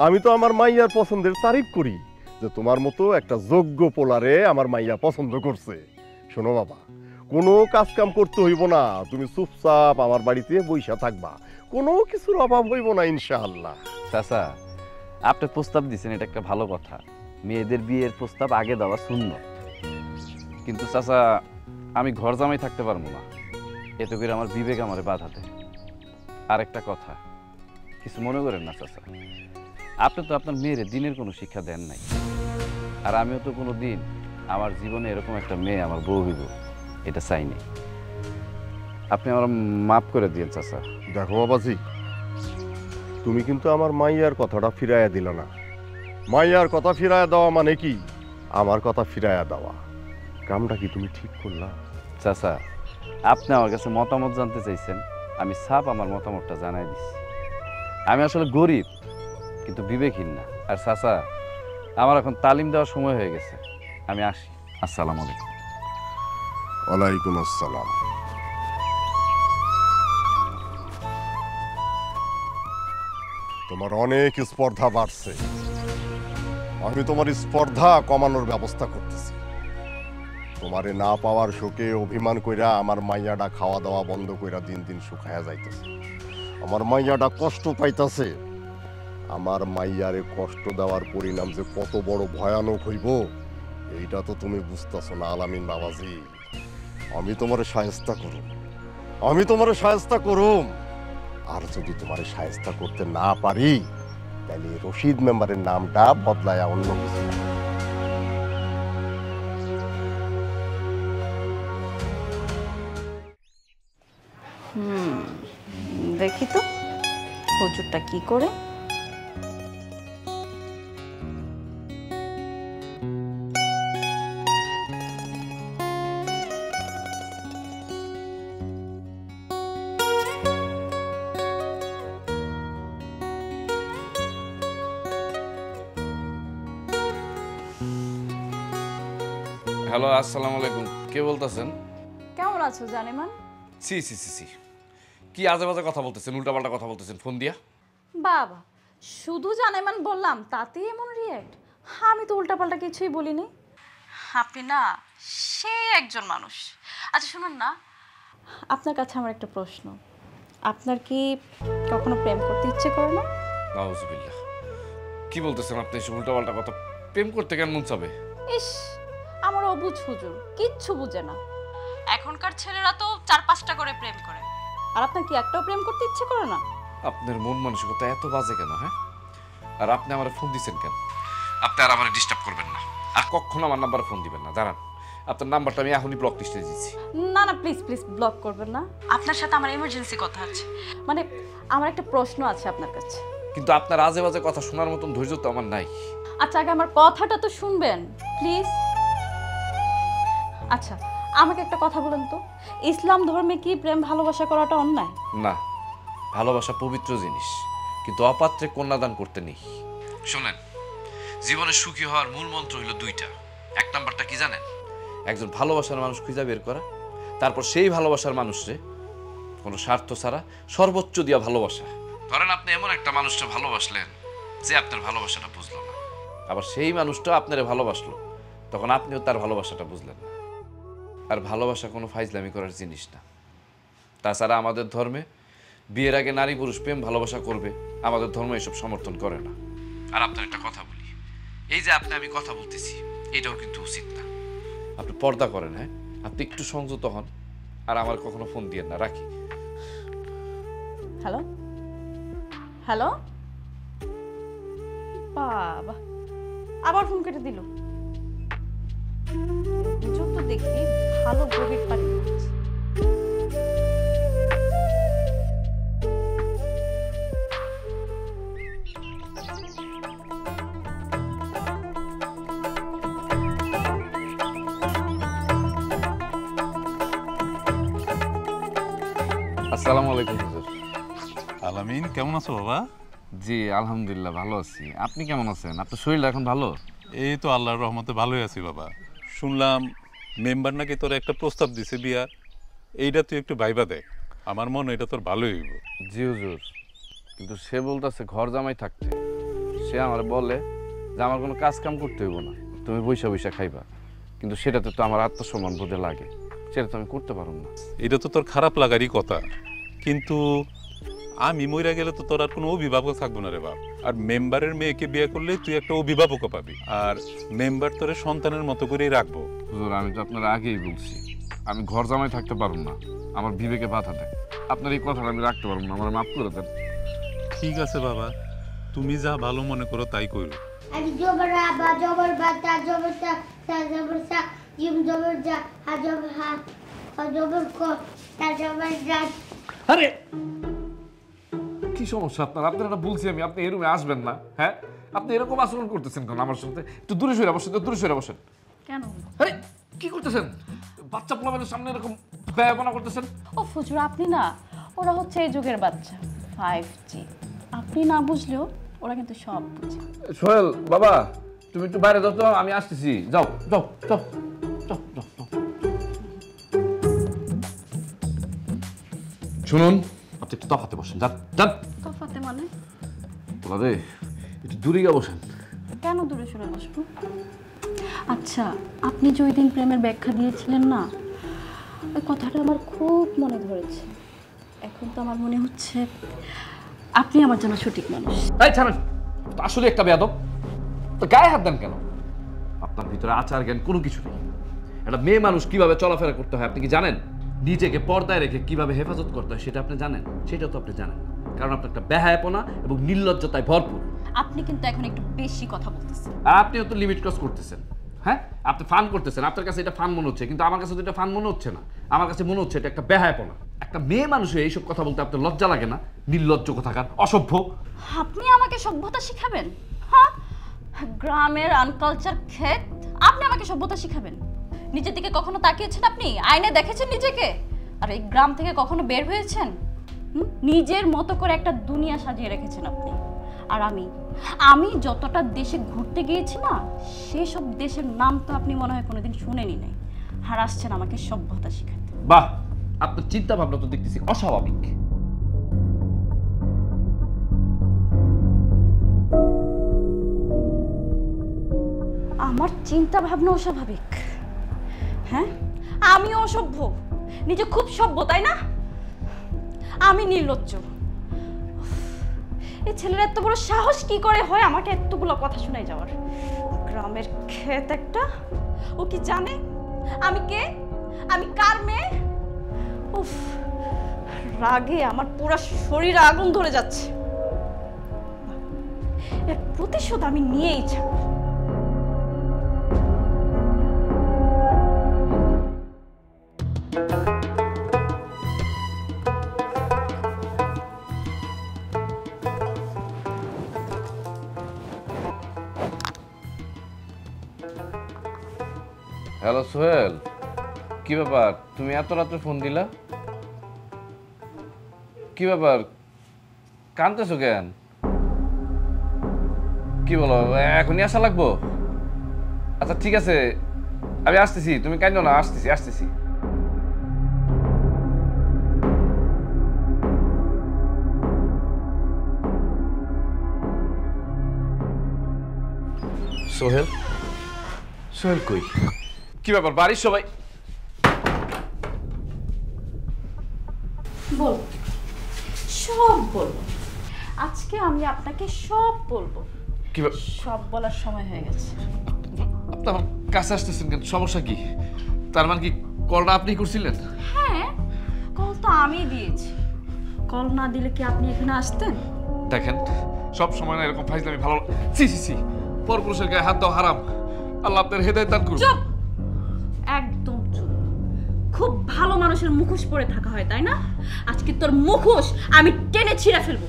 আমি তো আমার মাইয়ার পছন্দের তারিফ করি যে তোমার মতো একটা যোগ্য পোলারে আমার মাইয়া পছন্দ করছে। শোনো বাবা, কোনো কাজ কাম করতে হইব না, তুমি চুপচাপ আমার বাড়িতে বইসা থাকবা, কোনো কিছুর অভাব হইব না ইনশাআল্লাহ। চাচা, আপনি প্রস্তাব দিচ্ছেন, এটা একটা ভালো কথা। মেয়েদের বিয়ের প্রস্তাব আগে দেওয়া সুন্নত। কিন্তু চাচা, আমি ঘর জামাই থাকতে পারবো না, এতে করে আমার বিবেক আমারে বাধা দেয়। আরেকটা কথা, কিছু মনে করেন না চাচা, আপনি তো আপনার মেয়েরে দিনের কোনো শিক্ষা দেন নাই। আর আমিও তো কোনো দিন আমার জীবনে এরকম একটা মেয়ে আমার বউ হইব এটা চাইনি। আপনি আমার মাফ করে দিয়েন চাচা। দেখো বাবাজি, তুমি কিন্তু আমার মাইয়ার কথাটা ফিরাইয়া দিল না। মাইয়ার কথা ফিরাইয়া দেওয়া মানে কি? আমার কথা ফিরাইয়া দেওয়া। কামটা কি তুমি ঠিক করলা? চাচা, আপনি আমার কাছে মতামত জানতে চাইছেন, আমি সাপ আমার মতামতটা জানাই দিচ্ছি। আমি আসলে গরিব কিন্তু বিবেকহীন না। আর চাচা, আমার এখন তালিম দেওয়ার সময় হয়ে গেছে, আমি আসি। আসসালামু আলাইকুম। ওয়ালাইকুম আসসালাম। তোমার অনেক স্পর্ধা বাড়ছে, আমি তোমার স্পর্ধা কমানোর ব্যবস্থা করতেছি। তোমারে না পাওয়ার শোকে অভিমান কইরা আমার মাইয়াটা খাওয়া দাওয়া বন্ধ কইরা দিন দিন শুকায়া যাইতেছে। আমার মাইয়াটা কষ্ট পাইতাছে। আমার মাইয়ারে কষ্ট দেওয়ার পরিণাম যে কত বড় ভয়ানক হইব এইটা তো তুমি বুঝতেছো না আলামিন বাবাজি। আমি তোমারে শায়েস্তা করুম, আমি তোমারে শায়েস্তা করুম। আর যদি তোমারে শায়েস্তা করতে না পারি তাহলে রশিদ মেম্বারের নামটা বদলায়া অন্য কিছু। দেখি তো হুজুরটা কি করে। হ্যালো, আসসালামু আলাইকুম। কে বলতেছেন? কেমন আছো জানেমান? সি সি সি সি, কি আজে বাজে কথা বলতেছেন, উল্টাপাল্টা কথা বলতেছেন ফোন দিয়া। বাবা, শুধু জানেমান বললাম তাতেই এমন রিয়্যাক্ট? আমি তো উল্টাপাল্টা কিছুই বলিনি। আপনি না সে একজন মানুষ। আচ্ছা শুনুন না, আপনার কাছে আমার একটা প্রশ্ন। আপনার কি কখনো প্রেম করতে ইচ্ছে করে না? নাউজুবিল্লাহ, কি বলতেছেন আপনি? এসব উল্টাপাল্টা কথা। প্রেম করতে কেন মন চাবে? ইস, আমার অবুঝ হুজুর কিচ্ছু বুঝে না। এখনকার ছেলেরা তো 4-5টা করে প্রেম করে, আর আপনার কি একটাও প্রেম করতে ইচ্ছে করে না? আপনার মন মানসিকতা এত বাজে কেন? হ্যাঁ, আর আপনি আমার ফোন দিচ্ছেন কেন? আপনি আর আমার ডিস্টার্ব করবেন না, আর কখনো আমার নাম্বারে ফোন দিবেন না। দাঁড়ান, আপনার নাম্বারটা আমি এখনই ব্লক লিস্টে দিচ্ছি। না না, প্লিজ প্লিজ ব্লক করবেন না। আপনার সাথে আমার এমার্জেন্সি কথা আছে, মানে আমার একটা প্রশ্ন আছে আপনার কাছে। কিন্তু আপনার আজে বাজে কথা শোনার মতন ধৈর্য তো আমার নাই। আচ্ছা, আগে আমার কথাটা তো শুনবেন প্লিজ। আচ্ছা, আমাকে একটা কথা বলেন তো, ইসলাম ধর্মে কি প্রেম ভালোবাসা করাটা অন্যায়? না, ভালোবাসা পবিত্র জিনিস, কিন্তু অপাত্রে কন্যাদান করতে নেই। শোনেন, জীবনে সুখী হওয়ার মূল মন্ত্র হইল দুইটা। এক নাম্বারটা কি জানেন? একজন ভালোবাসার মানুষ খুঁজে বের করা, তারপর সেই ভালোবাসার মানুষরে কোনো স্বার্থ ছাড়া সর্বোচ্চ দিয়া ভালোবাসা। ধরেন আপনি এমন একটা মানুষটা ভালোবাসলেন যে আপনার ভালোবাসাটা বুঝলো না, আবার সেই মানুষটা আপনারে ভালোবাসলো, তখন আপনিও তার ভালোবাসাটা বুঝলেন না। আর ভালোবাসা কোনো ফাইজলামি করার জিনিস না। তাছাড়া আমাদের ধর্মে বিয়ের আগে নারী পুরুষ প্রেম ভালোবাসা করবে, আমাদের ধর্ম এসব সমর্থন করে না। আর আপনার একটা কথা বলি, এই যে আমি কথা বলতেছি, এটাও কিন্তু উচিত না। আপনি পর্দা করেন, হ্যাঁ, আপনি একটু সংযত হন, আর আমার কখনো ফোন দিয়েন না। রাখি। হ্যালো হ্যালো, বাবা আবার ফোন কেটে দিল। বুঝো তো দেখি ভালো গভীর পানি। আসসালামু আলাইকুম হুজুর। আলামিন, কেমন আছো বাবা? জি আলহামদুলিল্লাহ ভালো আছি। আপনি কেমন আছেন? আপনার শরীরটা এখন ভালো? এই তো আল্লাহর রহমতে ভালোই আছি বাবা। শুনলাম মেম্বার নাকি তোর একটা প্রস্তাব দিছে বিয়ার, এইটা তুই একটু ভাইবা দেখ। আমার মনে এটা তোর ভালোই হইব। জি হুজুর, কিন্তু সে বলতেছে ঘর জামাই থাকতে। সে আমার বলে যে আমার কোনো কাজ কাম করতে হইব না, তুমি বৈশা বৈশা খাইবা। কিন্তু সেটাতে তো আমার আত্মসম্মান বোধে লাগে, সেটা তো আমি করতে পারব না। এটা তো তোর খারাপ লাগারই কথা, কিন্তু আমি মইরা গেলে তো তোর আর কোনো অভিভাবক থাকবো না রে বাপ। আর মেম্বারের মেয়েকে বিয়ে করলে তুই একটা অভিভাবকও পাবি, আর মেম্বার তোরে সন্তানের মতো করেই রাখবো। হুজুর, আমি তো আপনার আগেই বলছি আমি ঘর জামাই থাকতে পারব না, আমার বিবেকে বাধা দেয়। আপনার এই কথাটা আমি রাখতে পারবো না, আমার মাফ করে দেন। ঠিক আছে বাবা, তুমি যা ভালো মনে করো তাই করো। আলিফ জবর আ, বা জবর বা, তা জবর তা, সা জবর সা, জিম জবর জা, হা জবর হা, খ জবর খ, তা জবর জা। আরে কি সমস্যা আপনার? আপনারা বলছি আমি, আপনি এই রুমে আসবেন না। হ্যাঁ, আপনি এরকম আচরণ করতেছেন কেন আমার সাথে? একটু দূরে সরে বসেন, দূরে সরে বসেন। কেন? আরে কি করতেছেন? বাচ্চা পোলাবেনের সামনে এরকম ব্যবনা করতেছেন? ও হুজুর, আপনি না, ওরা হচ্ছে এই যুগের বাচ্চা, 5G। আপনি না বুঝলেও ওরা কিন্তু সব বুঝে। সোহেল বাবা, তুমি একটু বাইরে যাও তো, আমি আসতেছি। যাও যাও যাও যাও যাও। শুনুন, আপনি একটু তফাতে বসেন। যান যান। তফাতে মানে? বলা রে, একটু দূরে গিয়ে বসেন। কেন দূরে সরে বসবো? আচ্ছা, আপনি যে ওই দিন প্রেমের ব্যাখ্যা দিয়েছিলেন না, ওই কথাটা আমার খুব মনে ধরেছে। এখন তো আমার মনে হচ্ছে আপনি আমার জন্য সঠিক মানুষ। তাই ছাড়েন, আসলে একটা বেয়াদব। তো গায়ে হাত দেন কেন? আপনার ভিতরে আচার জ্ঞান কোনো কিছু নেই। একটা মেয়ে মানুষ কিভাবে চলাফেরা করতে হয় আপনি কি জানেন? নিজেকে পর্দায় রেখে কিভাবে হেফাজত করতে হয় সেটা আপনি জানেন? সেটা তো আপনি জানেন, কারণ আপনার একটা বেহায়াপনা এবং নির্লজ্জতায় ভরপুর। আপনি কিন্তু এখন একটু বেশি কথা বলতেছেন। আর আপনিও তো লিমিট ক্রস করতেছেন। হ্যাঁ, আপনি ফান করতেছেন, আপনার কাছে এটা ফান মনে হচ্ছে, কিন্তু আমার কাছে তো এটা ফান মনে হচ্ছে না। আমার কাছে মনে হচ্ছে এটা একটা বেহায়াপনা। একটা মেয়ে মানুষের এইসব কথা বলতে আপনার লজ্জা লাগে না? নির্লজ্জ কোথাকার, অসভ্য। আপনি আমাকে সভ্যতা শিখাবেন? হ্যাঁ, গ্রামের আনকালচার ক্ষেত, আপনি আমাকে সভ্যতা শিখাবেন? নিজের দিকে কখনো তাকিয়েছেন আপনি? আয়নে দেখেছেন নিজেকে? আর এই গ্রাম থেকে কখনো বের হয়েছেন? নিজের মতো করে একটা দুনিয়া সাজিয়ে রেখেছেন আপনি। আর আমি যতটা দেশে ঘুরতে গিয়েছি না, সেসব দেশের নাম তো আপনি মনে হয় কোনোদিন শুনেনি নাই, আর আসছেন আমাকে সভ্যতা শিখাতে। বাহ, আপনার চিন্তা ভাবনা তো দেখতেছি অস্বাভাবিক। আমার চিন্তা ভাবনা অস্বাভাবিক? হ্যাঁ, আমি অসভ্য, নিজে খুব সভ্য, তাই না? আমি নির্লজ্জ। এই ছেলের এত বড় সাহস কি করে হয় আমাকে এতগুলো কথা শোনায় যাওয়ার? গ্রামের ক্ষেত একটা, ও কি জানে আমি কে, আমি কার মেয়ে? উফ, রাগে আমার পুরো শরীরে আগুন ধরে যাচ্ছে। এর প্রতিশোধ আমি নিয়েই ছাড়ব। হ্যালো সোহেল, কি ব্যাপার? তুমি এত রাত্রে ফোন দিলা? কি ব্যাপার, কাঁদতেছো কেন? কি বলো, এখনই আসা লাগবো? আচ্ছা ঠিক আছে, আমি আসতেছি, তুমি কাঁদো না, আসতেছি আসতেছি। সোহেল, সোহেল কই? কি ব্যাপার, বাড়ির সবাই? বল, সব বলবো আজকে, আমি আপনাকে সব বলবো। কি সব বলার সময় হয়ে গেছে। আপনি আমার কাছে আসতেছেন কেন? সমস্যা কি? তার মানে কি কলটা আপনি করছিলেন? হ্যাঁ, কল তো আমি দিয়েছি। কল না দিলে কি আপনি এখানে আসতেন? দেখেন, সব সময় না এরকম ফাইজলামি ভালো। সি সি সি, পরপুরুষের গায়ে হাত দাও হারাম। আল্লাহ আপনার হেদায়েত দান করুন। চুপ, একদম চুপ। খুব ভালো মানুষের মুখোশ পরে থাকা হয়, তাই না? আজকে তোর মুখোশ আমি টেনে ছিঁড়ে ফেলবো।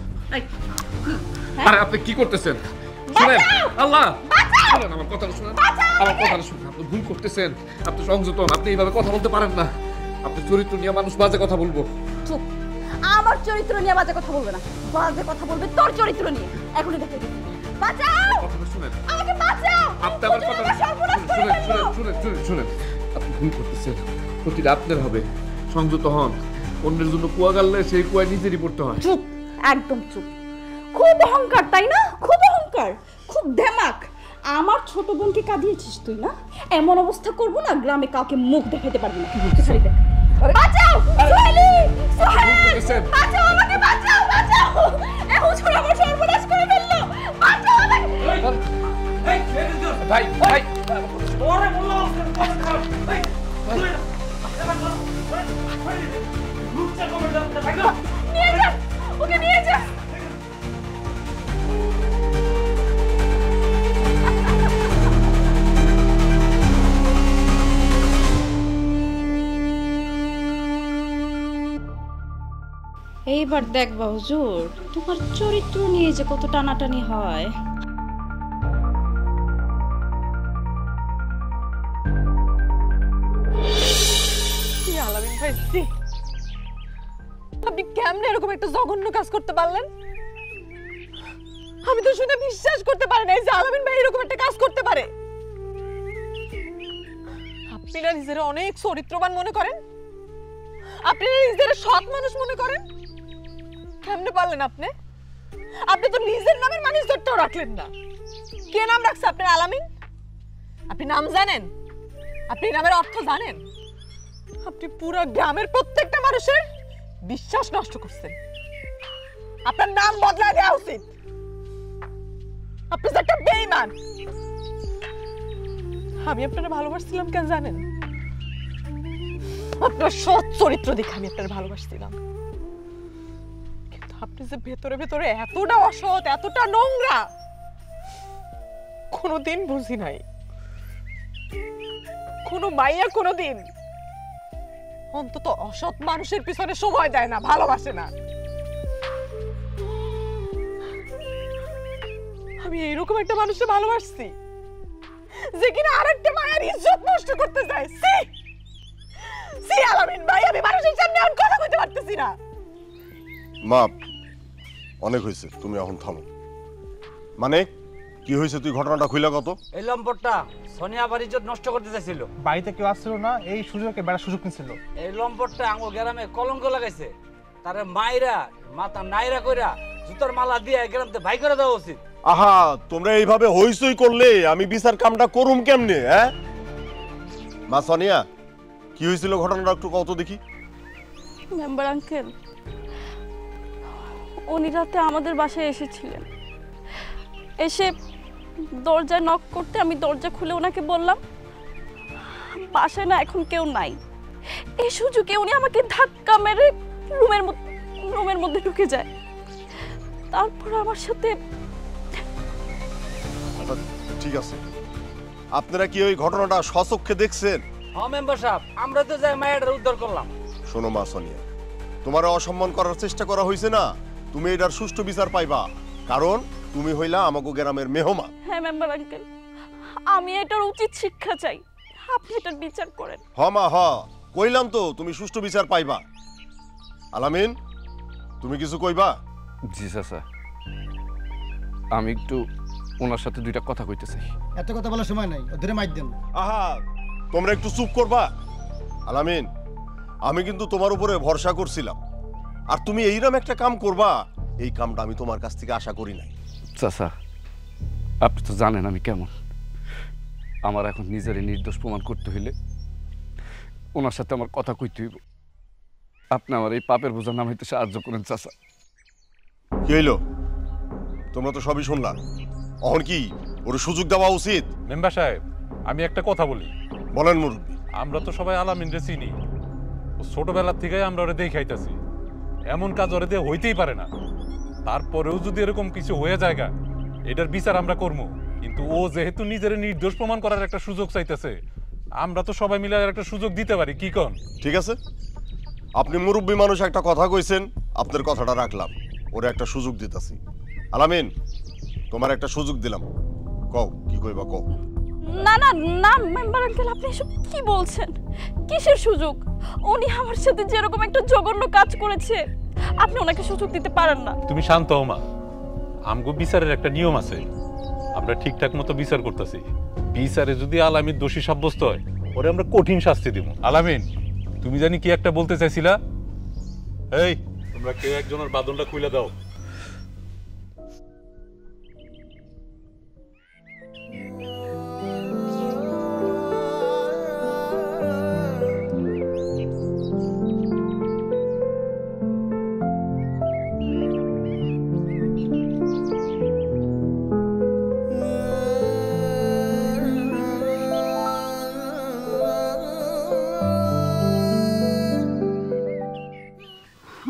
আরে আপনি কি করতেছেন? শুনেন, আল্লাহ শুনেন আমার কথাটা, শুনেন আমার কথাটা শুনেন। আপনি ভুল করতেছেন, আপনি সংযত হন, আপনি এইভাবে কথা বলতে পারেন না। আপনি চরিত্র নিয়ে মানুষ বাজে কথা বলবো। চুপ, আমার চরিত্র নিয়ে বাজে কথা বলবে না। বাজে কথা বলবে তোর চরিত্র নিয়ে। এখনই দেখে দিচ্ছি। বাঁচাও, কথাটা শুনেন, আমাকে বাঁচাও। আপনি আমার কথা শুনেন শুনেন শুনেন শুনেন শুনেন। আপনি ভুল করতেছেন, ক্ষতিটা আপনার হবে। সংযত হন। অন্যের জন্য কুয়া গাললে সেই কুয়া নিজেরই পড়তে হয়। চুপ, একদম চুপ। খুব অহংকার, তাই না? খুব অহংকার, খুব ধেমাক। আমার ছোট বোনকে কাঁদিয়েছিস তুই না? এমন অবস্থা করবো না, গ্রামে কাউকে মুখ দেখাতে পারবি না। বাঁচাও সোহেলি, সোহেল বাঁচাও, আমাকে বাঁচাও, বাঁচাও। এখন ছোট আমার সর্বনাশ করে ফেললো। বাঁচাও আমাকে। ভাই ভাই, ওরে বললাম কথা খারাপ। নিয়ে যা, ওকে নিয়ে যা। এইবার দেখবা হুজুর, তোমার চরিত্র নিয়ে যে কত টানাটানি হয়। আলামিন ভাই, আপনি কেমনে এরকম একটা জঘন্য কাজ করতে পারলেন? আমি তো শুনে বিশ্বাস করতে পারি না যে আলামিন ভাই এরকম একটা কাজ করতে পারে। আপনি না নিজেরা অনেক চরিত্রবান মনে করেন, আপনি না নিজেরা সৎ মানুষ মনে করেন। কেমনে পারলেন আপনি? আপনি তো নিজের নামের মানুষ ধরতেও রাখলেন না। কে নাম রাখছে আপনার? আলামিন। আপনি নাম জানেন? আপনি নামের অর্থ জানেন? আপনি পুরো গ্রামের প্রত্যেকটা মানুষের বিশ্বাস নষ্ট করছেন। আপনার নাম বদলায় দেওয়া উচিত। আপনি যে একটা বেঈমান। আমি আপনারা ভালোবাসছিলাম কেন জানেন? আপনার সৎ চরিত্র দেখে আমি আপনারা ভালোবাসছিলাম, কিন্তু আপনি যে ভেতরে ভেতরে এতটা অসৎ, এতটা নোংরা, কোনোদিন বুঝি নাই। কোনো মাইয়া কোনোদিন অন্তত অসৎ মানুষের পিছনে সময় দেয় না, ভালোবাসে না। আমি এইরকম একটা মানুষকে ভালোবাসছি যে কিনা আরেকটা মায়ের ইজ্জত নষ্ট করতে চায়। সি সি আলামিন ভাই, আমি মানুষের সামনে আর কথা কইতে পারতেছি না। মা, অনেক হয়েছে, তুমি এখন থামো। মানে কি হয়েছে, তুই ঘটনাটা খুইলা কত? এই লম্পটটা সোনিয়া বাড়ির ইজ্জত নষ্ট করতে চাইছিল। বাড়িতে কেউ আসছিল না, এই সুযোগকে বেড়া সুযোগ নিছিল। এই লম্পটটা আমার গ্রামে কলঙ্ক লাগাইছে। তারে মাইরা মাথা নাইরা কইরা জুতার মালা দিয়ে গ্রামতে ভাই করে দেওয়া উচিত। আহা, তোমরা এইভাবে হইচই করলে আমি বিচার কামটা করুম কেমনে? হ্যাঁ মা সোনিয়া, কি হয়েছিল ঘটনাটা একটু কত দেখি। মেম্বার আঙ্কেল, উনি রাতে আমাদের বাসায় এসেছিলেন। এসে দরজায় নক করতে আমি দরজা খুলে ওনাকে বললাম বাসায় না এখন কেউ নাই। এই সুযোগে উনি আমাকে ধাক্কা মেরে রুমের মধ্যে ঢুকে যায়। তারপর আমার সাথে। ঠিক আছে, আপনারা কি ওই ঘটনাটা স্বচক্ষে দেখছেন? হ্যাঁ মেম্বার সাহেব, আমরা তো যাই মায়ের উদ্ধার করলাম। শোনো মা সোনিয়া, তোমার অসম্মান করার চেষ্টা করা হয়েছে না, তুমি এটার সুষ্ঠু বিচার পাইবা, কারণ তুমি হইলা আমাগো গ্রামের মেহমান। হ্যাঁ মেম্বার আঙ্কেল, আমি এটার উচিত শিক্ষা চাই, আপনি এটার বিচার করেন। হ মা হ, কইলাম তো তুমি সুষ্ঠু বিচার পাইবা। আলামিন, তুমি কিছু কইবা? জি চাচা, আমি একটু ওনার সাথে দুইটা কথা কইতে চাই। এত কথা বলার সময় নাই, ধরে মাইর দেন। আহা, তোমরা একটু চুপ করবা। আলামিন, আমি কিন্তু তোমার উপরে ভরসা করছিলাম, আর তুমি এইরকম একটা কাম করবা, এই কামটা আমি তোমার কাছ থেকে আশা করি নাই। চাচা, আপনি তো জানেন আমি কেমন। আমার এখন নিজেরই নির্দোষ প্রমাণ করতে হইলে ওনার সাথে আমার কথা কইতে হইব। আপনি আমার এই পাপের বোঝা নামাইতে সাহায্য করেন চাচা। কি হইলো? তোমরা তো সবই শুনলাম, এখন কি ওর সুযোগ দেওয়া উচিত? মেম্বার সাহেব, আমি একটা কথা বলি। বলেন মুরব্বী। আমরা তো সবাই আলামিনরে চিনি, ও ছোটবেলার থেকে আমরা ওরে দেখাইতাছি, এমন কাজ ওরে দিয়ে হইতেই পারে না। তারপরেও যদি এরকম কিছু হয়ে যায়, এটার বিচার আমরা করবো। কিন্তু ও যেহেতু নিজের নির্দোষ প্রমাণ করার একটা সুযোগ চাইতেছে, আমরা তো সবাই মিলে একটা সুযোগ দিতে পারি, কি কন? ঠিক আছে, আপনি মুরব্বী মানুষ, একটা কথা কইছেন, আপনার কথাটা রাখলাম, ওরে একটা সুযোগ দিতেছি। আলামিন, তোমার একটা সুযোগ দিলাম, কও কি কইবা কও। না না না মেম্বার আঙ্কেল, আপনি এসব কি বলছেন? কিসের সুযোগ? উনি আমার সাথে যেরকম একটা জঘন্য কাজ করেছে, আপনি ওনাকে সুযোগ দিতে পারেন না। তুমি শান্ত হও মা, আমগো বিচারের একটা নিয়ম আছে, আমরা ঠিকঠাক মতো বিচার করতেছি। বিচারে যদি আলামিন দোষী সাব্যস্ত হয়, ওরে আমরা কঠিন শাস্তি দিব। আলামিন, তুমি জানি কি একটা বলতে চাইছিলা? এই, তোমরা কেউ একজনের বাদনটা খুলে দাও।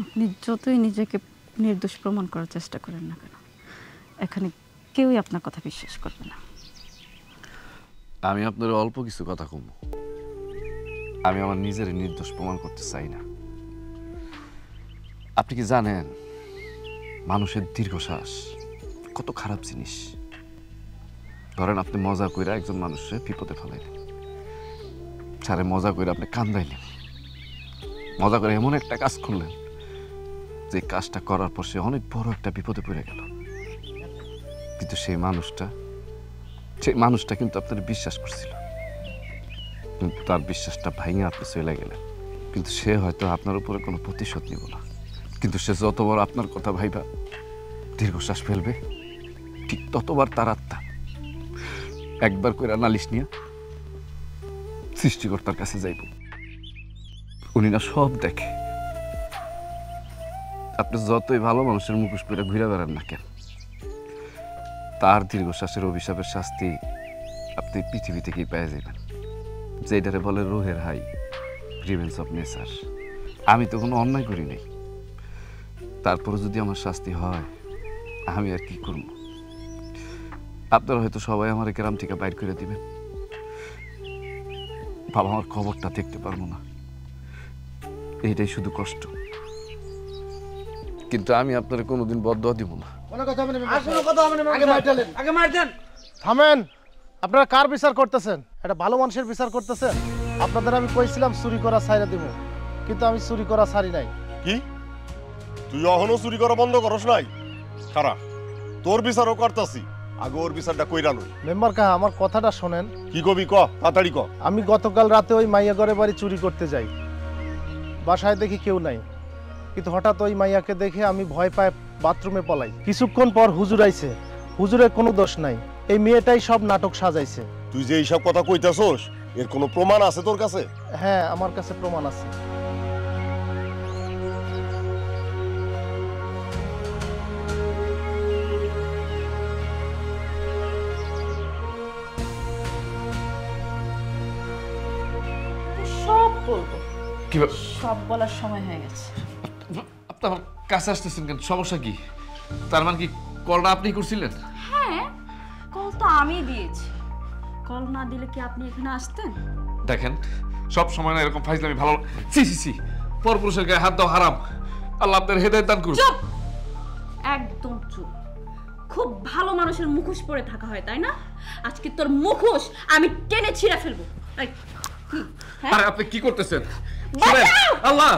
আপনি যতই নিজেকে নির্দোষ প্রমাণ করার চেষ্টা করেন না কেন, এখানে কেউই আপনার কথা বিশ্বাস করবে না। আমি আপনার অল্প কিছু কথা কম, আমি আমার নিজের নির্দোষ প্রমাণ করতে চাই না। আপনি কি জানেন মানুষের দীর্ঘশ্বাস কত খারাপ জিনিস? ধরেন আপনি মজা কইরা একজন মানুষের বিপদে ফেলাইলেন, সারে মজা কইরা আপনি কান্দাইলেন, মজা করে এমন একটা কাজ করলেন যে কাজটা করার পর সে অনেক বড় একটা বিপদে পড়ে গেল। কিন্তু সেই মানুষটা কিন্তু আপনার বিশ্বাস করছিল, কিন্তু তার বিশ্বাসটা ভাঙে আপনি চলে গেলেন। কিন্তু সে হয়তো আপনার উপরে কোনো প্রতিশোধ নিব না, কিন্তু সে যতবার আপনার কথা ভাইবা দীর্ঘশ্বাস ফেলবে, ঠিক ততবার তার আত্মা একবার করে নালিশ নিয়ে সৃষ্টিকর্তার কাছে যাইব। উনি না সব দেখে। আপনি যতই ভালো মানুষের মুখোশ পরে ঘুরে বেড়ান না কেন, তার দীর্ঘশ্বাসের অভিশাপের শাস্তি আপনি পৃথিবী থেকেই পেয়ে যাবেন, যেটারে বলে রোহের হাই, রিভেঞ্জ অফ নেচার। আমি তো কোনো অন্যায় করি নাই, তারপরে যদি আমার শাস্তি হয় আমি আর কি করব? আপনারা হয়তো সবাই আমার গ্রাম থেকে বাইর করে দিবেন, বাবা আমার খবরটা দেখতে পারবো না, এইটাই শুধু কষ্ট। কিন্তু আমি আপনারা কোনোদিন বদদোয়া দিব না। থামেন, আপনারা কার বিচার করতেছেন? এটা ভালো মানুষের বিচার করতেছেন? আপনাদের আমি কইছিলাম চুরি করা ছাইরা দিব, কিন্তু আমি চুরি করা ছাড়ি নাই। কি তুই এখনো চুরি করা বন্ধ করস নাই? খারাপ, তোর বিচারও করতাছি, আগে ওর বিচারটা কইরা লই। মেম্বার কাহা, আমার কথাটা শোনেন। কি কবি ক, তাড়াতাড়ি ক। আমি গতকাল রাতে ওই মাইয়া ঘরে বাড়ি চুরি করতে যাই, বাসায় দেখি কেউ নাই, কিন্তু হঠাৎ ওই মাইয়াকে দেখে আমি ভয় পায় বাথরুমে পলাই। কিছুক্ষণ পর হুজুর আইছে, হুজুরের কোনো দোষ নাই, এই মেয়েটাই সব নাটক সাজাইছে। তুই যে এইসব কথা কইতাছস, এর কোনো প্রমাণ আছে তোর কাছে? হ্যাঁ, আমার কাছে প্রমাণ আছে। সব বলবো, কি সব বলার সময় হয়ে গেছে। আপনি আমার কাছে আসতেছেন কেন? সমস্যা কি? তার মানে কি কলটা আপনি করছিলেন? হ্যাঁ, কল তো আমি দিয়েছি। কল না দিলে কি আপনি এখানে আসতেন? দেখেন, সব সময় না এরকম ফাইজলামি ভালো। সি সি সি, পরপুরুষের গায়ে হাত দাও হারাম। আল্লাহ আপনার হেদায়েত দান করুন। চুপ, একদম চুপ। খুব ভালো মানুষের মুখোশ পরে থাকা হয়, তাই না? আজকে তোর মুখোশ আমি টেনে ছিঁড়ে ফেলবো। আরে আপনি কি করতেছেন? শুনেন, আল্লাহ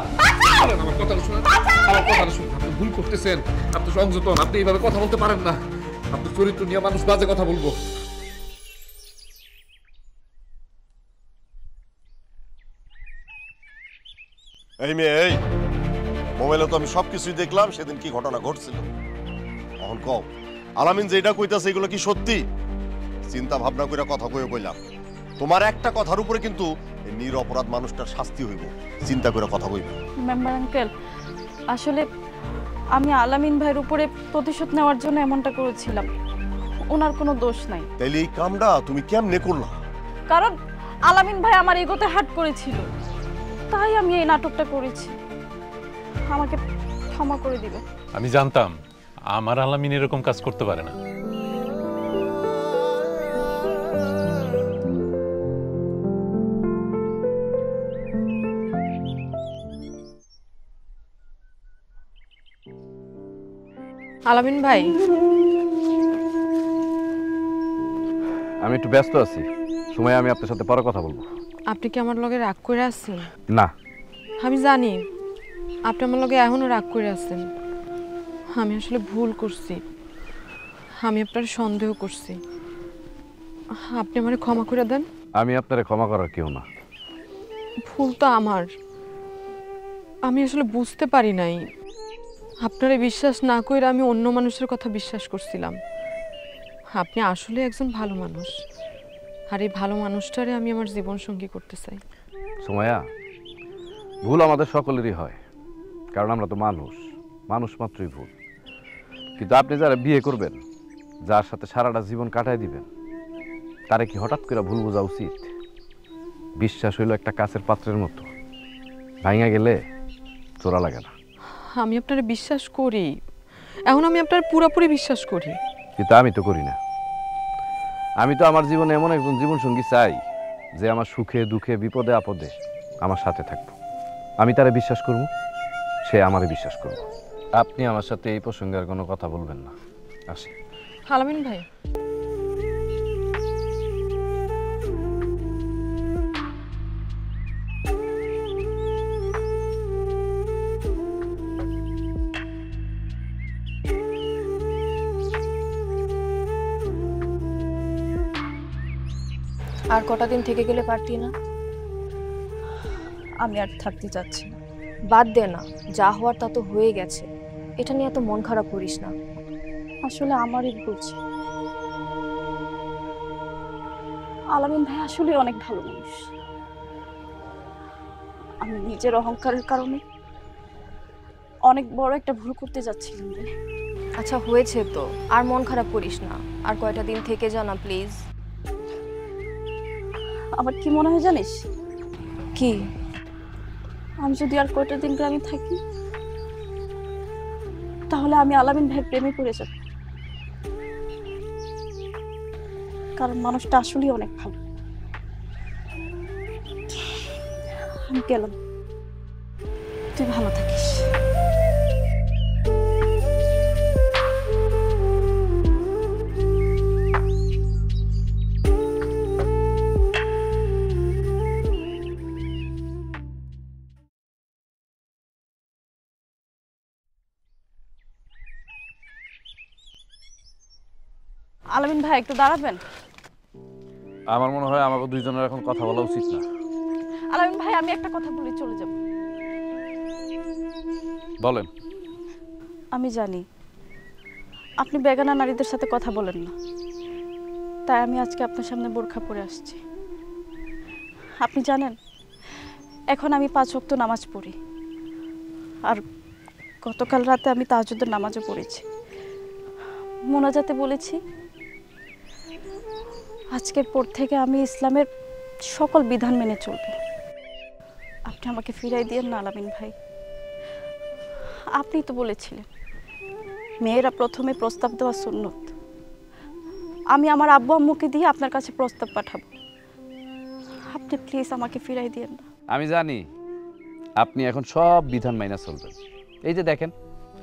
শুনেন, আমার কথাটা শুনেন, আমার কথাটা শুনেন। আপনি ভুল করতেছেন, আপনি সংযতন, আপনি এইভাবে কথা বলতে পারেন না। আপনি চরিত্র নিয়ে মানুষ বাজে কথা বলবো। এই মেয়ে, এই মোবাইলে তো আমি সবকিছুই দেখলাম, সেদিন কি ঘটনা ঘটছিল এখন কও। আলামিন যেটা কইতাছে এগুলো কি সত্যি? চিন্তা ভাবনা করে কথা কইও কইলাম, তোমার একটা কথার উপরে কিন্তু এই নিরপরাধ মানুষটার শাস্তি হইব, চিন্তা করে কথা কইবে। মেম্বার আঙ্কেল, আসলে আমি আলামিন ভাইয়ের উপরে প্রতিশোধ নেওয়ার জন্য এমনটা করেছিলাম, ওনার কোনো দোষ নাই। তাইলে এই কামটা তুমি কেমনে করলা? কারণ আলামিন ভাই আমার এগোতে হাট করেছিল, তাই আমি এই নাটকটা করেছি। আমাকে ক্ষমা করে দিবে। আমি জানতাম আমার আলামিন এরকম কাজ করতে পারে না। আলামিন ভাই, আমি একটু ব্যস্ত আছি, সময় আমি আপনার সাথে পরে কথা বলবো। আপনি কি আমার লগে রাগ করে আছেন? না, আমি জানি আপনি আমার লগে এখনো রাগ করে আছেন। আমি আসলে ভুল করছি, আমি আপনার সন্দেহ করছি, আপনি আমারে ক্ষমা করে দেন। আমি আপনারে ক্ষমা করার কেউ না। ভুল তো আমার, আমি আসলে বুঝতে পারি নাই। আপনারে বিশ্বাস না করে আমি অন্য মানুষের কথা বিশ্বাস করছিলাম। আপনি আসলে একজন ভালো মানুষ, আর এই ভালো মানুষটারে আমি আমার জীবন সঙ্গী করতে চাই। সময়া, ভুল আমাদের সকলেরই হয়, কারণ আমরা তো মানুষ, মানুষ মাত্রই ভুল। কিন্তু আপনি যারা বিয়ে করবেন, যার সাথে সারাটা জীবন কাটায় দিবেন, তারে কি হঠাৎ করে ভুল বোঝা উচিত? বিশ্বাস হইল একটা কাচের পাত্রের মতো, ভাঙা গেলে চোরা লাগে না। আমি আপনারে বিশ্বাস করি, এখন আমি আপনার পুরোপুরি বিশ্বাস করি, কিন্তু আমি তো করি না। আমি তো আমার জীবনে এমন একজন জীবনসঙ্গী চাই, যে আমার সুখে দুঃখে বিপদে আপদে আমার সাথে থাকবো। আমি তারে বিশ্বাস করব, সে আমারে বিশ্বাস করব। আপনি আমার সাথে এই প্রসঙ্গে আর কোনো কথা বলবেন না। আসি। আলামিন ভাই, আর কটা দিন থেকে গেলে পারতি না? আমি আর থাকতে চাচ্ছি না। বাদ দে না, যা হওয়ার তা তো হয়ে গেছে, এটা নিয়ে এত মন খারাপ করিস না। আসলে আমারই ভুল ছিল। আলামিন ভাই আসলে অনেক ভালো মানুষ, আমি নিজের অহংকারের কারণে অনেক বড় একটা ভুল করতে যাচ্ছিলাম রে। আচ্ছা হয়েছে তো, আর মন খারাপ করিস না, আর কয়টা দিন থেকে যা না প্লিজ। আমার কি মনে হয় জানিস, কি? আমি যদি আর কয়টা দিন গ্রামে থাকি তাহলে আমি আলামিন ভাই প্রেমে পড়ে যাব, কারণ মানুষটা আসলেই অনেক ভালো। আমি গেলাম, তুই ভালো থাকিস। আলামিন ভাই একটু দাঁড়াবেন? আমার মনে হয় আমাকে দুইজনের এখন কথা বলা উচিত না। আলামিন ভাই আমি একটা কথা বলে চলে যাব। বলেন। আমি জানি আপনি বেগানা নারীদের সাথে কথা বলেন না, তাই আমি আজকে আপনার সামনে বোরখা পরে আসছি। আপনি জানেন এখন আমি 5 ওয়াক্ত নামাজ পড়ি, আর গতকাল রাতে আমি তাহাজ্জুদের নামাজও পড়েছি। মোনাজাতে বলেছি আজকের পর থেকে আমি ইসলামের সকল বিধান মেনে চলব। আপনি আমাকে ফিরাই দিয়েন না আলামিন ভাই। আপনি তো বলেছিলেন মেয়েরা প্রথমে প্রস্তাব দেওয়া সুন্নত। আমি আমার আব্বু আম্মুকে দিয়ে আপনার কাছে প্রস্তাব পাঠাবো। আপনি প্লিজ আমাকে ফিরাই দিয়েন না। আমি জানি আপনি এখন সব বিধান মাইনা চলবেন। এই যে দেখেন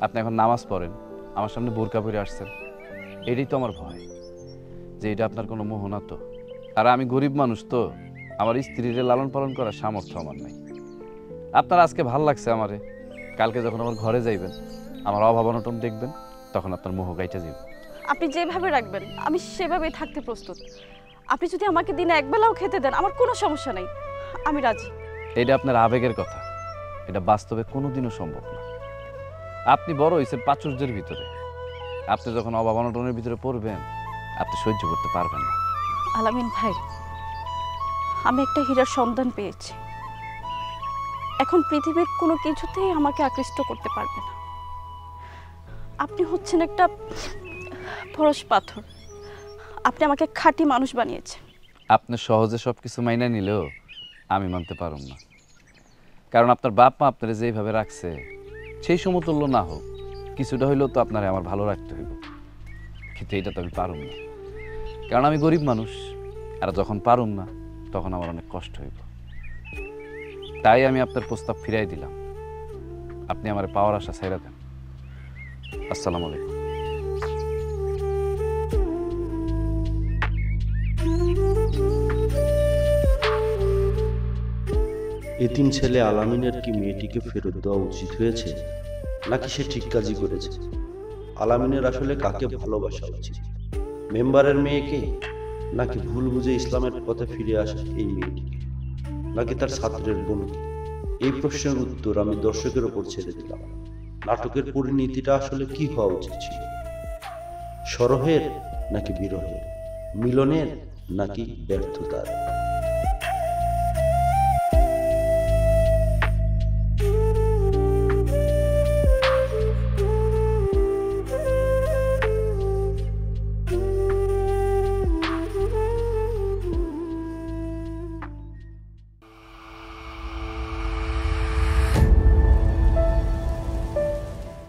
আপনি এখন নামাজ পড়েন, আমার সামনে বোরকা পরে আসছেন, এটাই তো আমার ভয় যে এটা আপনার কোনো মোহনা তো। আর আমি গরিব মানুষ তো, আমার স্ত্রীর লালন পালন করার সামর্থ্য আমার নাই। আপনার আজকে ভাল লাগছে আমারে, কালকে যখন আমার ঘরে যাইবেন আমার অভাব অনটন দেখবেন, তখন আপনার মোহ গাইটা যাবে। আপনি যেভাবে রাখবেন আমি সেভাবেই থাকতে প্রস্তুত। আপনি যদি আমাকে দিনে একবেলাও খেতে দেন আমার কোনো সমস্যা নেই, আমি রাজি। এটা আপনার আবেগের কথা, এটা বাস্তবে কোনোদিনও সম্ভব না। আপনি বড় হয়েছেন প্রাচুর্যের ভিতরে, আপনি যখন অভাব অনটনের ভিতরে পড়বেন আপনি সহ্য করতে পারবেন না। আলামিন ভাই আমি একটা হীরার সন্ধান পেয়েছি, এখন পৃথিবীর কোনো কিছুতেই আমাকে আকৃষ্ট করতে পারবে না। আপনি হচ্ছেন একটা ফরস পাথর, আপনি আমাকে খাঁটি মানুষ বানিয়েছেন। আপনি সহজে সব কিছু মাইনা নিলেও আমি মানতে পারুম না, কারণ আপনার বাপ মা আপনারা যেইভাবে রাখছে সেই সমতুল্য না হোক কিছুটা হইলেও তো আপনারে আমার ভালো রাখতে হইব, কিন্তু এটা তো আমি পারুম না, কারণ আমি গরিব মানুষ। আর যখন পারুম না তখন আমার অনেক কষ্ট হইব। তাই আমি আপনার প্রস্তাব ফিরাই দিলাম, আপনি আমার পাওয়ার আশা ছাইরা দেন। আসসালামু আলাইকুম। এতিম ছেলে আলামিনের কি মেয়েটিকে ফেরত দেওয়া উচিত হয়েছে, নাকি সে ঠিক কাজই করেছে? আলামিনের আসলে কাকে ভালোবাসা উচিত, মেম্বারের মেয়েকে, নাকি ভুল বুঝে ইসলামের পথে ফিরে আসা এই মেয়েটিকে, নাকি তার ছাত্রের বোনকে? এই প্রশ্নের উত্তর আমি দর্শকের ওপর ছেড়ে দিলাম। নাটকের পরিণতিটা আসলে কি হওয়া উচিত ছিল? সরহের নাকি বিরহের, মিলনের নাকি ব্যর্থতার?